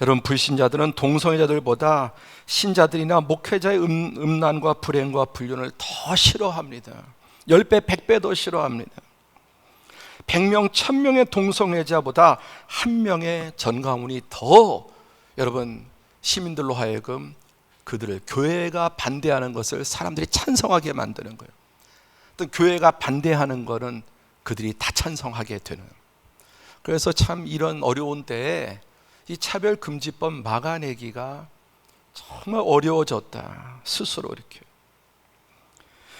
여러분, 불신자들은 동성애자들보다 신자들이나 목회자의 음란과 불행과 불륜을 더 싫어합니다. 10배, 100배 더 싫어합니다. 100명, 1000명의 동성애자보다 한 명의 전가문이 더 여러분 시민들로 하여금 그들을 교회가 반대하는 것을 사람들이 찬성하게 만드는 거예요. 또 교회가 반대하는 거는 그들이 다 찬성하게 되는. 그래서 참 이런 어려운 때에 이 차별금지법 막아내기가 정말 어려워졌다, 스스로 이렇게.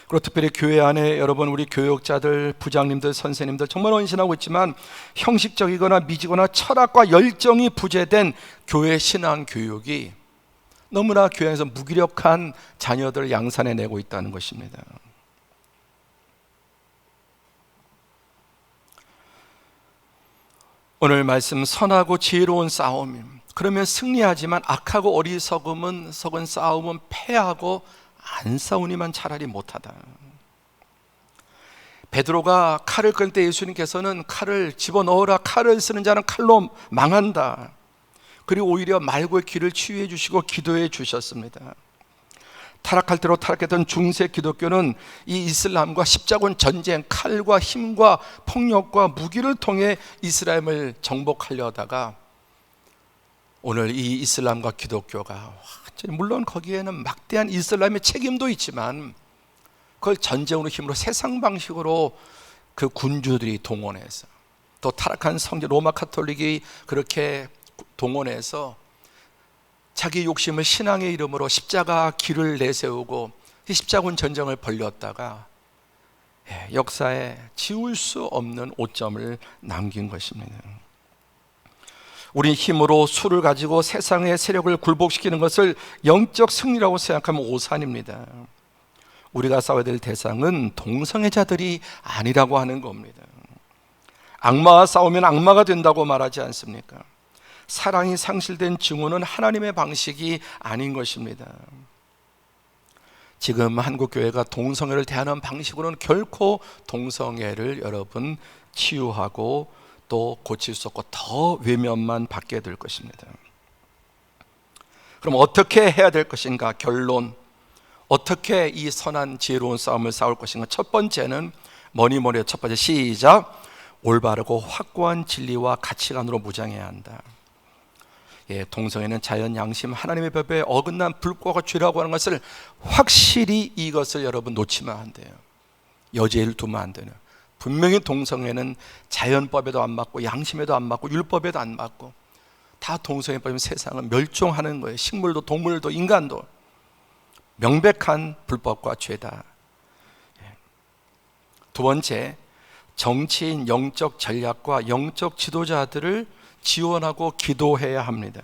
그리고 특별히 교회 안에 여러분 우리 교역자들, 부장님들, 선생님들 정말 헌신하고 있지만 형식적이거나 미지거나 철학과 열정이 부재된 교회 신앙 교육이 너무나 교회에서 무기력한 자녀들을 양산해내고 있다는 것입니다. 오늘 말씀 선하고 지혜로운 싸움, 그러면 승리하지만 악하고 어리석은 싸움은 패하고 안 싸우니만 차라리 못하다. 베드로가 칼을 끌 때 예수님께서는 칼을 집어넣으라, 칼을 쓰는 자는 칼로 망한다. 그리고 오히려 말고의 귀를 치유해 주시고 기도해 주셨습니다. 타락할 대로 타락했던 중세 기독교는 이 이슬람과 십자군 전쟁, 칼과 힘과 폭력과 무기를 통해 이스라엘을 정복하려 하다가 오늘 이 이슬람과 기독교가 완전히, 물론 거기에는 막대한 이슬람의 책임도 있지만 그걸 전쟁으로 힘으로 세상 방식으로 그 군주들이 동원해서, 또 타락한 성지 로마 카톨릭이 그렇게 동원해서 자기 욕심을 신앙의 이름으로 십자가 길을 내세우고 이 십자군 전쟁을 벌였다가 역사에 지울 수 없는 오점을 남긴 것입니다. 우리 힘으로 수를 가지고 세상의 세력을 굴복시키는 것을 영적 승리라고 생각하면 오산입니다. 우리가 싸워야 될 대상은 동성애자들이 아니라고 하는 겁니다. 악마와 싸우면 악마가 된다고 말하지 않습니까? 사랑이 상실된 증오는 하나님의 방식이 아닌 것입니다. 지금 한국교회가 동성애를 대하는 방식으로는 결코 동성애를 여러분 치유하고 또 고칠 수 없고 더 외면만 받게 될 것입니다. 그럼 어떻게 해야 될 것인가? 결론, 어떻게 이 선한 지혜로운 싸움을 싸울 것인가? 첫 번째는 뭐니뭐니 첫 번째, 시작. 올바르고 확고한 진리와 가치관으로 무장해야 한다. 동성애는 자연, 양심, 하나님의 법에 어긋난 불법과 죄라고 하는 것을 확실히, 이것을 여러분 놓치면 안 돼요. 여지를 두면 안 되는. 분명히 동성애는 자연법에도 안 맞고 양심에도 안 맞고 율법에도 안 맞고 다 동성애법이면 세상은 멸종하는 거예요. 식물도 동물도 인간도 명백한 불법과 죄다. 두 번째, 정치인 영적 전략과 영적 지도자들을 지원하고 기도해야 합니다.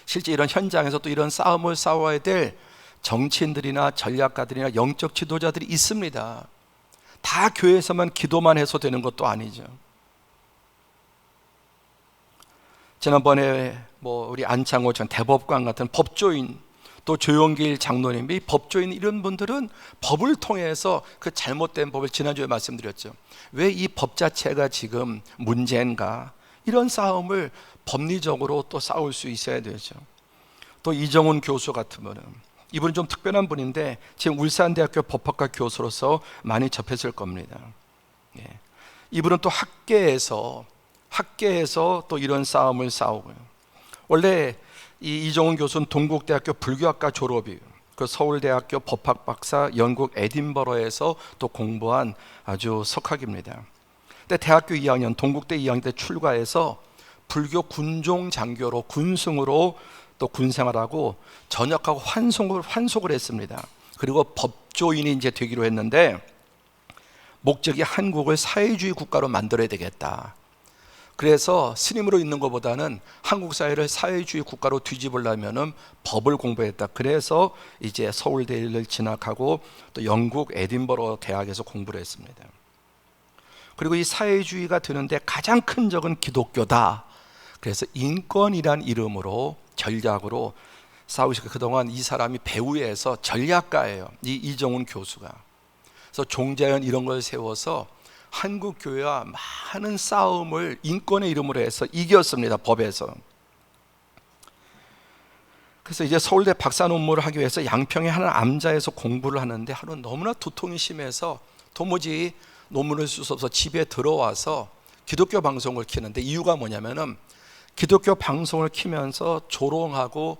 실제 이런 현장에서 또 이런 싸움을 싸워야 될 정치인들이나 전략가들이나 영적 지도자들이 있습니다. 다 교회에서만 기도만 해서 되는 것도 아니죠. 지난번에 우리 안창호 전 대법관 같은 법조인, 또 조용길 장로님, 이 법조인 이런 분들은 법을 통해서 그 잘못된 법을 지난주에 말씀드렸죠. 왜 이 법 자체가 지금 문제인가? 이런 싸움을 법리적으로 또 싸울 수 있어야 되죠. 또 이정훈 교수 같은 분은, 이분은 좀 특별한 분인데 지금 울산대학교 법학과 교수로서 많이 접했을 겁니다. 이분은 또 학계에서 또 이런 싸움을 싸우고요. 원래 이 이정훈 교수는 동국대학교 불교학과 졸업이에요. 그 서울대학교 법학 박사, 영국 에딘버러에서 또 공부한 아주 석학입니다. 근데 대학교 2학년, 동국대 2학년 때 출가해서 불교 군종 장교로 군승으로 또 군생활하고 전역하고 환속을 했습니다. 그리고 법조인이 이제 되기로 했는데 목적이 한국을 사회주의 국가로 만들어야 되겠다. 그래서 스님으로 있는 것보다는 한국 사회를 사회주의 국가로 뒤집으려면은 법을 공부했다. 그래서 이제 서울대를 진학하고 또 영국 에딘버러 대학에서 공부를 했습니다. 그리고 이 사회주의가 되는데 가장 큰 적은 기독교다. 그래서 인권이란 이름으로 전략으로 싸우시고, 그동안 이 사람이 배우에서 전략가예요. 이 이정훈 교수가. 그래서 종자연 이런 걸 세워서 한국 교회와 많은 싸움을 인권의 이름으로 해서 이겼습니다. 법에서. 그래서 이제 서울대 박사 논문을 하기 위해서 양평의 한 암자에서 공부를 하는데 하루 너무나 두통이 심해서 도무지 논문을 쓰셔서 집에 들어와서 기독교 방송을 키는데, 이유가 뭐냐면은 기독교 방송을 키면서 조롱하고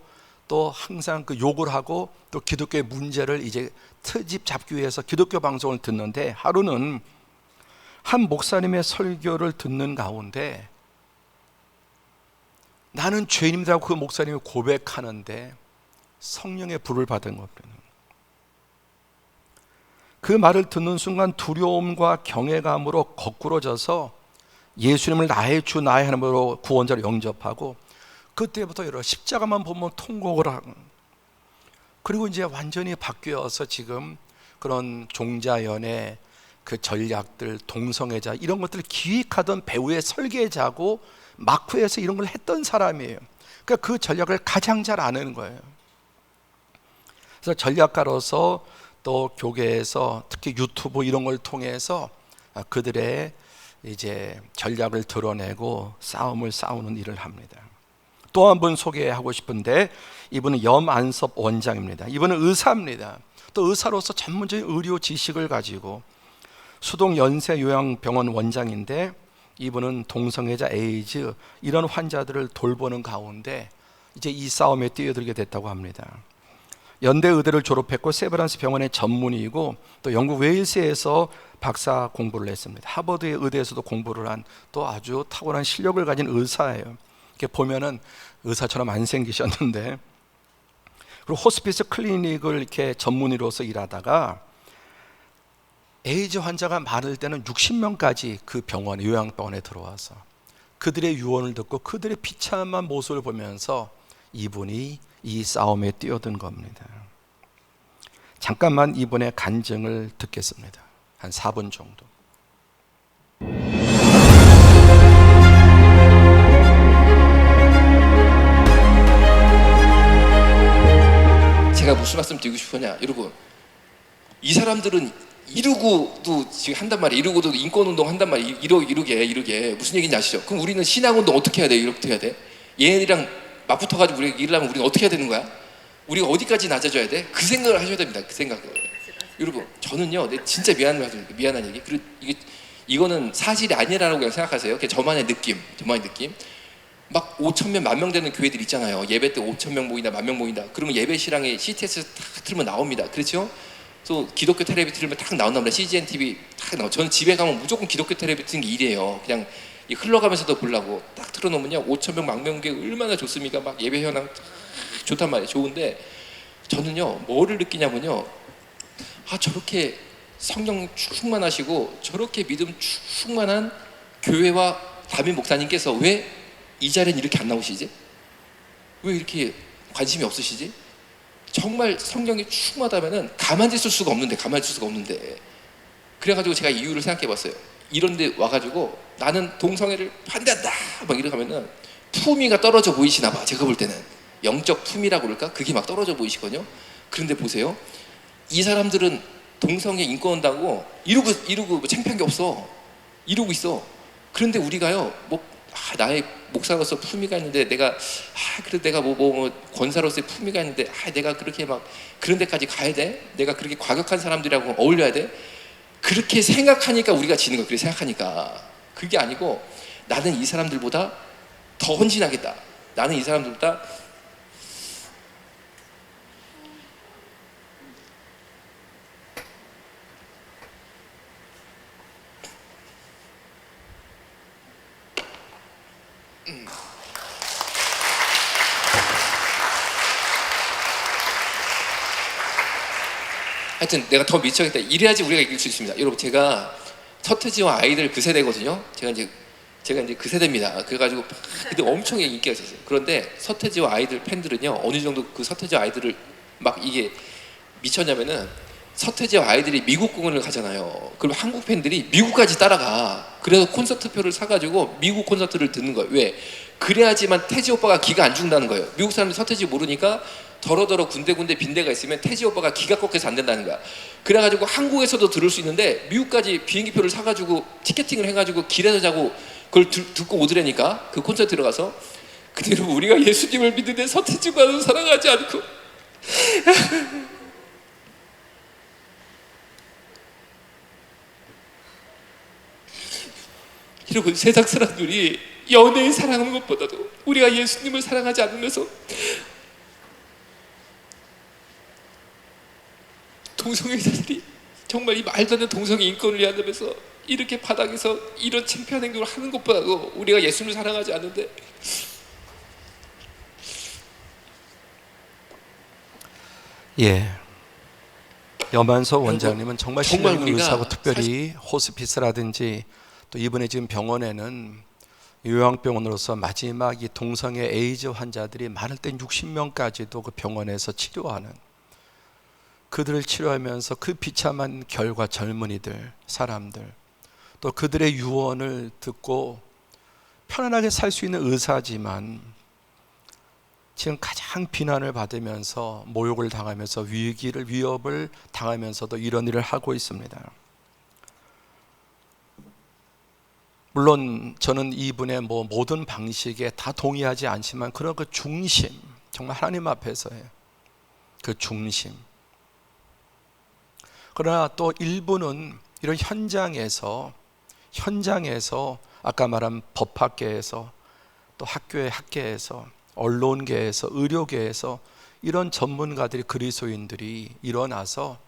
또 항상 그 욕을 하고 또 기독교의 문제를 이제 트집 잡기 위해서 기독교 방송을 듣는데, 하루는 한 목사님의 설교를 듣는 가운데 나는 죄인이라고 그 목사님이 고백하는데 성령의 불을 받은 겁니다. 그 말을 듣는 순간 두려움과 경외감으로 거꾸러져서 예수님을 나의 주 나의 하나님으로 구원자로 영접하고, 그때부터 여러 십자가만 보면 통곡을 하고, 그리고 이제 완전히 바뀌어서 지금 그런 종자연의 그 전략들, 동성애자 이런 것들을 기획하던 배우의 설계자고 마크에서 이런 걸 했던 사람이에요. 그러니까 그 전략을 가장 잘 아는 거예요. 그래서 전략가로서 또 교계에서 특히 유튜브 이런 걸 통해서 그들의 이제 전략을 드러내고 싸움을 싸우는 일을 합니다. 또 한 분 소개하고 싶은데, 이분은 염안섭 원장입니다. 이분은 의사입니다. 또 의사로서 전문적인 의료 지식을 가지고 수동 연세요양병원 원장인데, 이분은 동성애자, 에이즈 이런 환자들을 돌보는 가운데 이제 이 싸움에 뛰어들게 됐다고 합니다. 연대 의대를 졸업했고 세브란스 병원의 전문의이고 또 영국 웨일스에서 박사 공부를 했습니다. 하버드의 의대에서도 공부를 한 또 아주 탁월한 실력을 가진 의사예요. 이렇게 보면은 의사처럼 안 생기셨는데, 그리고 호스피스 클리닉을 이렇게 전문의로서 일하다가 에이즈 환자가 많을 때는 60명까지 그 병원에, 요양병원에 들어와서 그들의 유언을 듣고 그들의 비참한 모습을 보면서 이분이 이 싸움에 뛰어든 겁니다. 잠깐만 이분의 간증을 듣겠습니다. 한 4분 정도. 제가 무슨 말씀 드리고 싶으냐, 여러분, 이 사람들은 이루고도 지금 한단 말이에요. 이루고도 인권운동 한단 말이에요. 이루게 무슨 얘기인지 아시죠? 그럼 우리는 신앙운동 어떻게 해야 돼? 이렇게 해야 돼? 얘네들이랑 맞붙어가지고 우리가 일하면 우리는 어떻게 해야 되는 거야? 우리가 어디까지 낮아져야 돼? 그 생각을 하셔야 됩니다. 그 생각을. 여러분, 저는요, 진짜 미안한 얘기. 그리고 이거는 사실이 아니라고 그냥 생각하세요. 그게 저만의 느낌. 막 5,000명, 10,000명 되는 교회들 있잖아요. 예배 때 5,000명 모인다, 10,000명 모인다. 그러면 예배 시랑에 CTS 탁 틀면 나옵니다. 그렇죠? 또 기독교 텔레비 틀면 딱 나온단 말이에요. CGN TV 딱 나와. 저는 집에 가면 무조건 기독교 텔레비 트는 게 일이에요. 그냥 흘러가면서도 보려고 딱 틀어놓으면요, 5,000명, 10,000명 게 얼마나 좋습니까? 막 예배 현황 좋단 말이에요. 좋은데 저는요, 뭐를 느끼냐면요, 저렇게 성령 충만하시고 저렇게 믿음 충만한 교회와 담임 목사님께서 왜 이 자리엔 이렇게 안 나오시지? 왜 이렇게 관심이 없으시지? 정말 성령이 충만하다면은 가만히 있을 수가 없는데 그래가지고 제가 이유를 생각해봤어요. 이런데 와가지고 나는 동성애를 반대한다 막 이러면은 품위가 떨어져 보이시나 봐. 제가 볼 때는 영적 품위라고 그럴까? 그게 막 떨어져 보이시거든요. 그런데 보세요, 이 사람들은 동성애 인권한다고 이루고 뭐 창피한 게 없어. 이루고 있어. 그런데 우리가요, 나의 목사로서 품위가 있는데 그래도 내가 뭐 권사로서의 품위가 있는데 내가 그렇게 막 그런 데까지 가야 돼? 내가 그렇게 과격한 사람들하고 어울려야 돼? 그렇게 생각하니까 우리가 지는 거예요. 그렇게 생각하니까. 그게 아니고 나는 이 사람들보다 더 헌신하겠다. 나는 이 사람들보다 하여튼 내가 더 미쳐야겠다. 이래야지 우리가 이길 수 있습니다. 여러분, 제가 서태지와 아이들 그 세대거든요. 제가 이제 그 세대입니다. 그래가지고 그때 엄청 인기가 있었어요. 그런데 서태지와 아이들 팬들은요, 어느 정도 그 서태지와 아이들을 막 이게 미쳤냐면은, 서태지와 아이들이 미국 공연을 가잖아요. 그럼 한국 팬들이 미국까지 따라가. 그래서 콘서트표를 사가지고 미국 콘서트를 듣는 거예요. 왜? 그래야지만 태지 오빠가 기가 안 죽는다는 거예요. 미국 사람들이 서태지 모르니까 더러더러 군데군데 빈대가 있으면 태지 오빠가 기가 꺾여서 안 된다는 거야. 그래가지고 한국에서도 들을 수 있는데 미국까지 비행기표를 사가지고 티켓팅을 해가지고 길에서 자고 그걸 듣고 오더라니까, 그 콘서트 들어가서. 근데 여러분, 우리가 예수님을 믿는데 서태지과는 사랑하지 않고 여러분, 세상 사람들이 연예인 사랑하는 것보다도 우리가 예수님을 사랑하지 않으면서 동성애자들이 정말 이 말도 안 되는 동성애 인권을 위한다면서 이렇게 바닥에서 이런 창피한 행동을 하는 것보다도 우리가 예수님을 사랑하지 않는데, 예, 염한석 원장님은 정말 정말 신뢰있는 우리가 의사고, 특별히 호스피스라든지 또 이번에 지금 병원에는 요양병원으로서 마지막 이 동성애 에이즈 환자들이 많을 땐 60명까지도 그 병원에서 치료하는, 그들을 치료하면서 그 비참한 결과, 젊은이들, 사람들, 또 그들의 유언을 듣고 편안하게 살 수 있는 의사지만 지금 가장 비난을 받으면서 모욕을 당하면서 위협을 당하면서도 이런 일을 하고 있습니다. 물론 저는 이분의 모든 방식에 다 동의하지 않지만 그런 그 중심, 정말 하나님 앞에서의 그 중심. 그러나 또 일부는 이런 현장에서 아까 말한 법학계에서, 또 학교의 학계에서, 언론계에서, 의료계에서 이런 전문가들이, 그리스도인들이 일어나서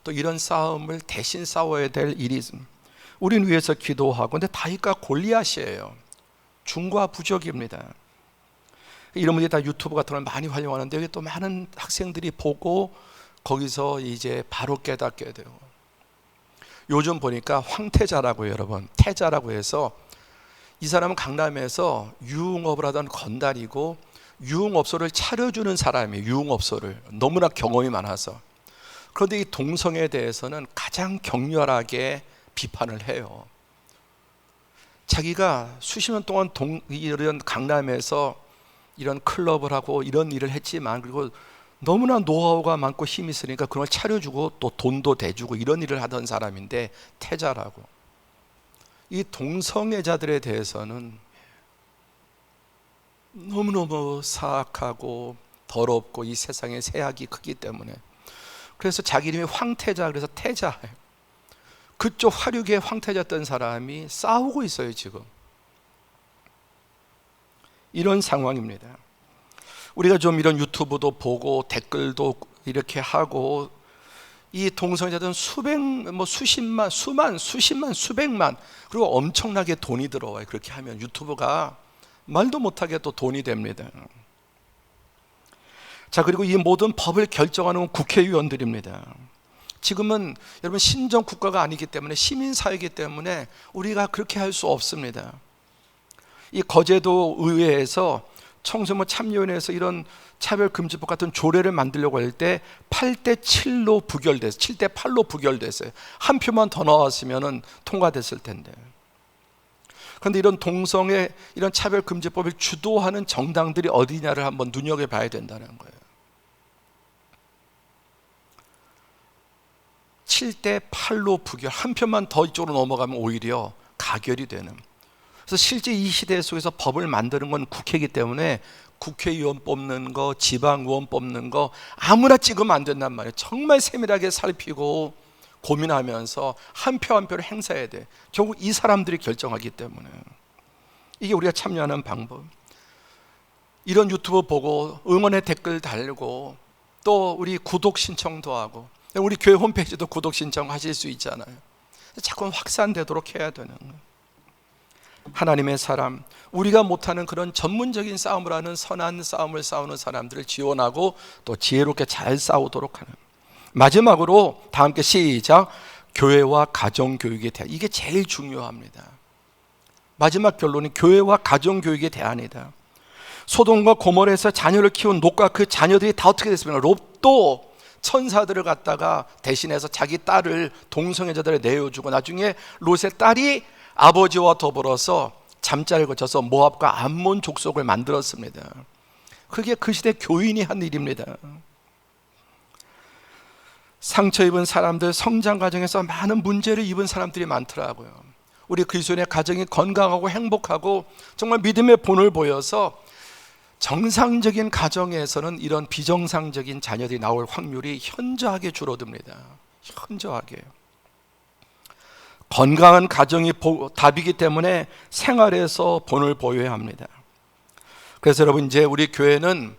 또 이런 싸움을 대신 싸워야 될 일이, 우린 위해서 기도하고, 근데 다윗과 골리앗이에요. 중과 부족입니다. 이런 분들이 다 유튜브 같은 걸 많이 활용하는데 여기 또 많은 학생들이 보고 거기서 이제 바로 깨닫게 돼요. 요즘 보니까 황태자라고, 여러분, 태자라고 해서 이 사람은 강남에서 유흥업을 하던 건달이고 유흥업소를 차려주는 사람이에요. 유흥업소를 너무나 경험이 많아서. 그런데 이 동성애에 대해서는 가장 격렬하게 비판을 해요. 자기가 수십 년 동안 이런 강남에서 이런 클럽을 하고 이런 일을 했지만, 그리고 너무나 노하우가 많고 힘이 있으니까 그걸 차려주고 또 돈도 대주고 이런 일을 하던 사람인데, 태자라고. 이 동성애자들에 대해서는 너무너무 사악하고 더럽고 이 세상에 세악이 크기 때문에, 그래서 자기 이름이 황태자, 그래서 태자예요. 그쪽 화류계 황태자였던 사람이 싸우고 있어요 지금. 이런 상황입니다. 우리가 좀 이런 유튜브도 보고 댓글도 이렇게 하고, 이 동성애자들은 수십만, 수십만, 수백만, 그리고 엄청나게 돈이 들어와요. 그렇게 하면 유튜브가 말도 못하게 또 돈이 됩니다. 자, 그리고 이 모든 법을 결정하는 국회의원들입니다. 지금은 여러분 신정 국가가 아니기 때문에, 시민사회이기 때문에 우리가 그렇게 할 수 없습니다. 이 거제도 의회에서 청소년 참여위원회에서 이런 차별금지법 같은 조례를 만들려고 할 때 8대7로 부결됐어요. 7대8로 부결됐어요. 한 표만 더 나왔으면 통과됐을 텐데. 그런데 이런 동성애, 이런 차별금지법을 주도하는 정당들이 어디냐를 한번 눈여겨봐야 된다는 거예요. 7대8로 부결, 한 표만 더 이쪽으로 넘어가면 오히려 가결이 되는. 그래서 실제 이 시대 속에서 법을 만드는 건 국회이기 때문에 국회의원 뽑는 거, 지방의원 뽑는 거 아무나 찍으면 안 된단 말이에요. 정말 세밀하게 살피고 고민하면서 한 표 한 표를 행사해야 돼. 결국 이 사람들이 결정하기 때문에. 이게 우리가 참여하는 방법. 이런 유튜브 보고 응원의 댓글 달고, 또 우리 구독 신청도 하고, 우리 교회 홈페이지도 구독 신청하실 수 있잖아요. 자꾸 확산되도록 해야 되는 거예요. 하나님의 사람, 우리가 못하는 그런 전문적인 싸움을 하는 선한 싸움을 싸우는 사람들을 지원하고 또 지혜롭게 잘 싸우도록 하는. 마지막으로 다 함께 시작. 교회와 가정교육에 대한, 이게 제일 중요합니다. 마지막 결론은 교회와 가정교육의 대안이다. 소돔과 고모라에서 자녀를 키운 롯과 그 자녀들이 다 어떻게 됐습니까? 롯도 천사들을 갖다가 대신해서 자기 딸을 동성애자들에 내어주고, 나중에 롯의 딸이 아버지와 더불어서 잠자를 거쳐서 모압과 암몬 족속을 만들었습니다. 그게 그 시대 교인이 한 일입니다. 상처 입은 사람들, 성장 과정에서 많은 문제를 입은 사람들이 많더라고요. 우리 그리스도인의 가정이 건강하고 행복하고 정말 믿음의 본을 보여서 정상적인 가정에서는 이런 비정상적인 자녀들이 나올 확률이 현저하게 줄어듭니다. 현저하게. 건강한 가정이 답이기 때문에 생활에서 본을 보여야 합니다. 그래서 여러분, 이제 우리 교회는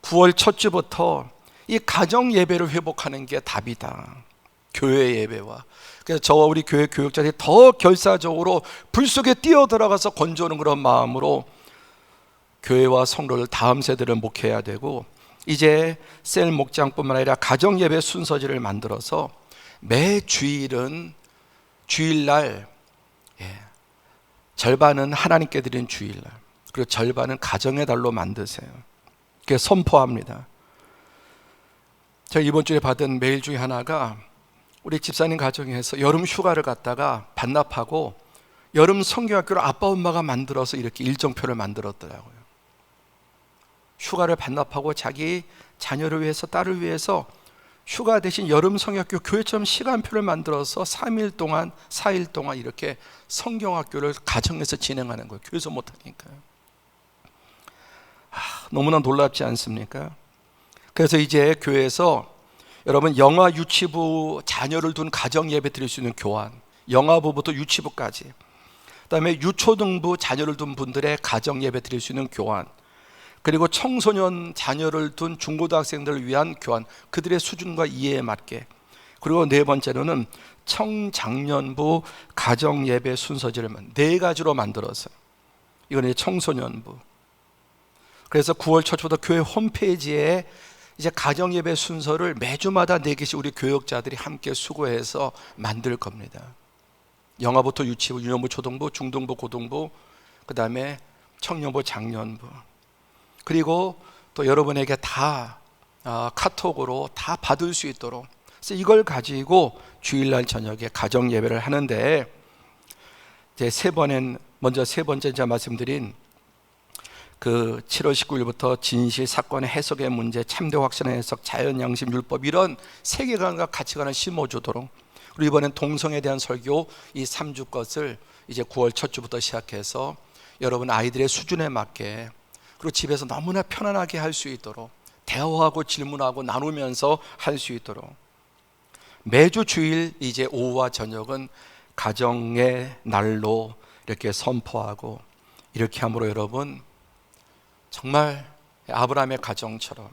9월 첫 주부터 이 가정 예배를 회복하는 게 답이다. 교회 예배와. 그래서 저와 우리 교회 교육자들이 더 결사적으로 불 속에 뛰어들어가서 건져오는 그런 마음으로 교회와 성도를, 다음 세대를 목회해야 되고, 이제 셀 목장뿐만 아니라 가정 예배 순서지를 만들어서 매 주일은 주일날, 절반은 하나님께 드린 주일날, 그리고 절반은 가정의 달로 만드세요. 그래서 선포합니다. 제가 이번 주에 받은 메일 중에 하나가, 우리 집사님 가정에서 여름 휴가를 갔다가 반납하고 여름 성경학교를 아빠 엄마가 만들어서 이렇게 일정표를 만들었더라고요. 휴가를 반납하고 자기 자녀를 위해서, 딸을 위해서 휴가 대신 여름 성경학교 교회처럼 시간표를 만들어서 3일 동안 4일 동안 이렇게 성경학교를 가정에서 진행하는 거예요. 교회에서 못하니까요. 너무나 놀랍지 않습니까? 그래서 이제 교회에서 여러분, 영아 유치부 자녀를 둔 가정 예배 드릴 수 있는 교환, 영아부부터 유치부까지, 그다음에 유초등부 자녀를 둔 분들의 가정 예배 드릴 수 있는 교환, 그리고 청소년 자녀를 둔 중고등학생들을 위한 교환, 그들의 수준과 이해에 맞게, 그리고 네 번째로는 청장년부 가정 예배 순서지를 4가지로 만들어서, 이건 이제 청소년부. 그래서 9월 첫 주부터 교회 홈페이지에 이제 가정 예배 순서를 매주마다 4개씩 우리 교역자들이 함께 수고해서 만들 겁니다. 영아부터 유치부, 유년부, 초등부, 중등부, 고등부, 그 다음에 청년부, 장년부, 그리고 또 여러분에게 다 카톡으로 다 받을 수 있도록, 그래서 이걸 가지고 주일날 저녁에 가정 예배를 하는데, 이제 먼저 세 번째 제가 말씀드린 그 7월 19일부터 진실, 사건의 해석의 문제, 참된 확신의 해석, 자연, 양심, 율법, 이런 세계관과 가치관을 심어주도록, 그리고 이번엔 동성에 대한 설교, 이 3주 것을 이제 9월 첫 주부터 시작해서 여러분 아이들의 수준에 맞게, 그리고 집에서 너무나 편안하게 할 수 있도록, 대화하고 질문하고 나누면서 할 수 있도록, 매주 주일 이제 오후와 저녁은 가정의 날로 이렇게 선포하고, 이렇게 함으로 여러분 정말 아브라함의 가정처럼.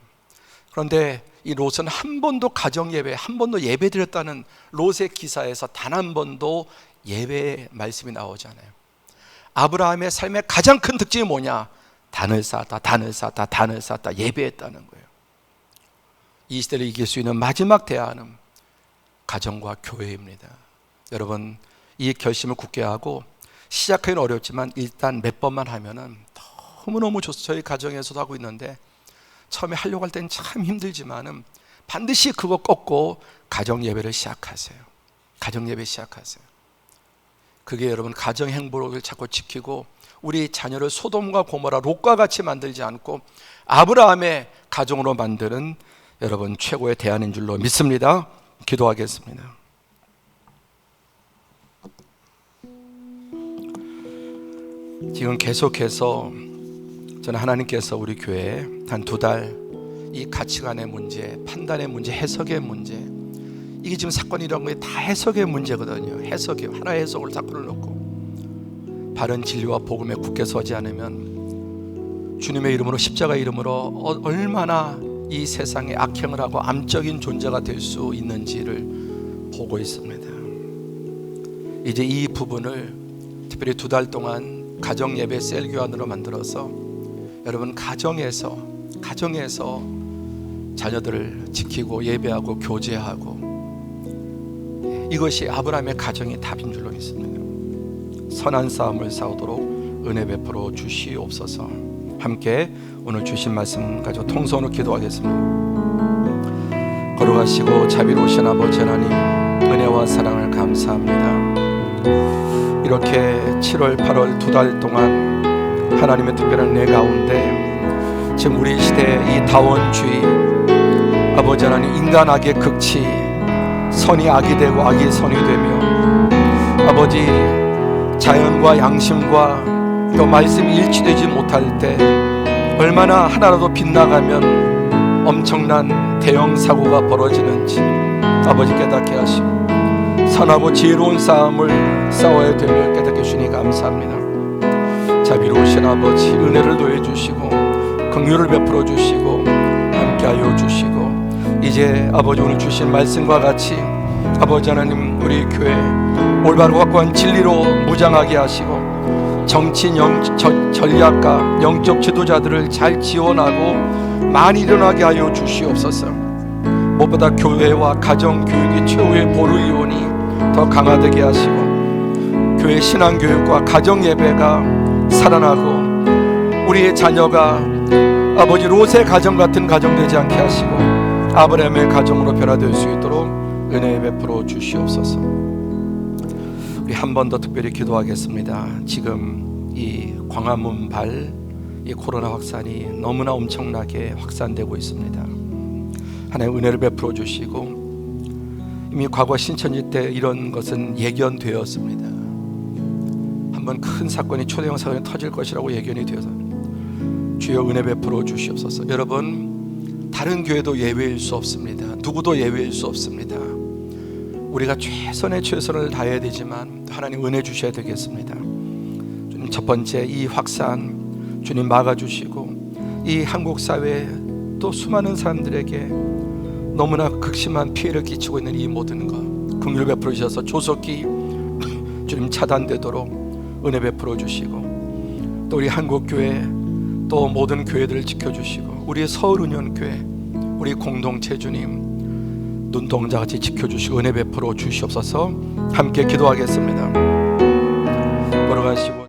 그런데 이 롯은 한 번도 가정 예배, 한 번도 예배 드렸다는 롯의 기사에서 단 한 번도 예배 말씀이 나오지 않아요. 아브라함의 삶의 가장 큰 특징이 뭐냐? 단을 쌓았다, 단을 쌓았다, 단을 쌓았다, 예배했다는 거예요. 이 시대를 이길 수 있는 마지막 대안은 가정과 교회입니다. 여러분, 이 결심을 굳게 하고, 시작하기는 어렵지만 일단 몇 번만 하면은 너무너무 좋습니다. 저희 가정에서도 하고 있는데, 처음에 하려고 할 때는 참 힘들지만은 반드시 그거 꺾고 가정 예배를 시작하세요. 가정 예배 시작하세요. 그게 여러분 가정 행복을 자꾸 지키고, 우리 자녀를 소돔과 고모라, 롯과 같이 만들지 않고 아브라함의 가정으로 만드는 여러분 최고의 대안인 줄로 믿습니다. 기도하겠습니다. 지금 계속해서 저는 하나님께서 우리 교회에 단 2달 이 가치관의 문제, 판단의 문제, 해석의 문제, 이게 지금 사건이 이런 게 다 해석의 문제거든요. 해석이에요. 하나의 해석으로 사건을 놓고 바른 진리와 복음에 굳게 서지 않으면 주님의 이름으로, 십자가 이름으로 얼마나 이 세상에 악행을 하고 암적인 존재가 될 수 있는지를 보고 있습니다. 이제 이 부분을 특별히 2달 동안 가정 예배 셀 교환으로 만들어서 여러분 가정에서 자녀들을 지키고 예배하고 교제하고, 이것이 아브라함의 가정이 답인 줄로 믿습니다. 선한 싸움을 싸우도록 은혜 베풀어 주시옵소서. 함께 오늘 주신 말씀 가지고 통성으로 기도하겠습니다. 거룩하시고 자비로우신 아버지 하나님, 은혜와 사랑을 감사합니다. 이렇게 7월 8월 2달 동안 하나님의 특별한 은혜 가운데 지금 우리 시대의 이 다원주의, 아버지 하나님, 인간 악의 극치, 선이 악이 되고 악이 선이 되며, 아버지 자연과 양심과 또 말씀이 일치되지 못할 때 얼마나 하나라도 빗나가면 엄청난 대형 사고가 벌어지는지 아버지 깨닫게 하시고, 선하고 지혜로운 싸움을 싸워야 됨을 깨닫게 주니 감사합니다. 자비로우신 아버지, 은혜를 더해 주시고 긍휼을 베풀어 주시고 함께하여 주시고, 이제 아버지 오늘 주신 말씀과 같이 아버지 하나님, 우리 교회 올바르고 확고한 진리로 무장하게 하시고 정치인, 전략가, 영적 지도자들을 잘 지원하고 많이 일어나게 하여 주시옵소서. 무엇보다 교회와 가정 교육이 최후의 보루이오니 더 강화되게 하시고, 교회 신앙교육과 가정 예배가 살아나고 우리의 자녀가 아버지 롯의 가정 같은 가정 되지 않게 하시고 아브라함의 가정으로 변화될 수 있도록 은혜 베풀어 주시옵소서. 우리 한 번 더 특별히 기도하겠습니다. 지금 이 광화문 이 코로나 확산이 너무나 엄청나게 확산되고 있습니다. 하나님 은혜를 베풀어 주시고, 이미 과거 신천지 때 이런 것은 예견되었습니다. 한번 큰 사건이, 초대형 사건이 터질 것이라고 예견이 되어서 주여 은혜 베풀어 주시옵소서. 여러분, 다른 교회도 예외일 수 없습니다. 누구도 예외일 수 없습니다. 우리가 최선의 최선을 다해야 되지만 하나님 은혜 주셔야 되겠습니다. 주님, 첫 번째 이 확산 주님 막아주시고, 이 한국 사회 또 수많은 사람들에게 너무나 극심한 피해를 끼치고 있는 이 모든 것 긍휼 베풀어 주셔서 조속히 주님 차단되도록 은혜 베풀어 주시고, 또 우리 한국교회 또 모든 교회들을 지켜주시고, 우리 서울은현교회 우리 공동체 주님 눈동자같이 지켜주시고 은혜 베풀어 주시옵소서. 함께 기도하겠습니다. 걸어가시고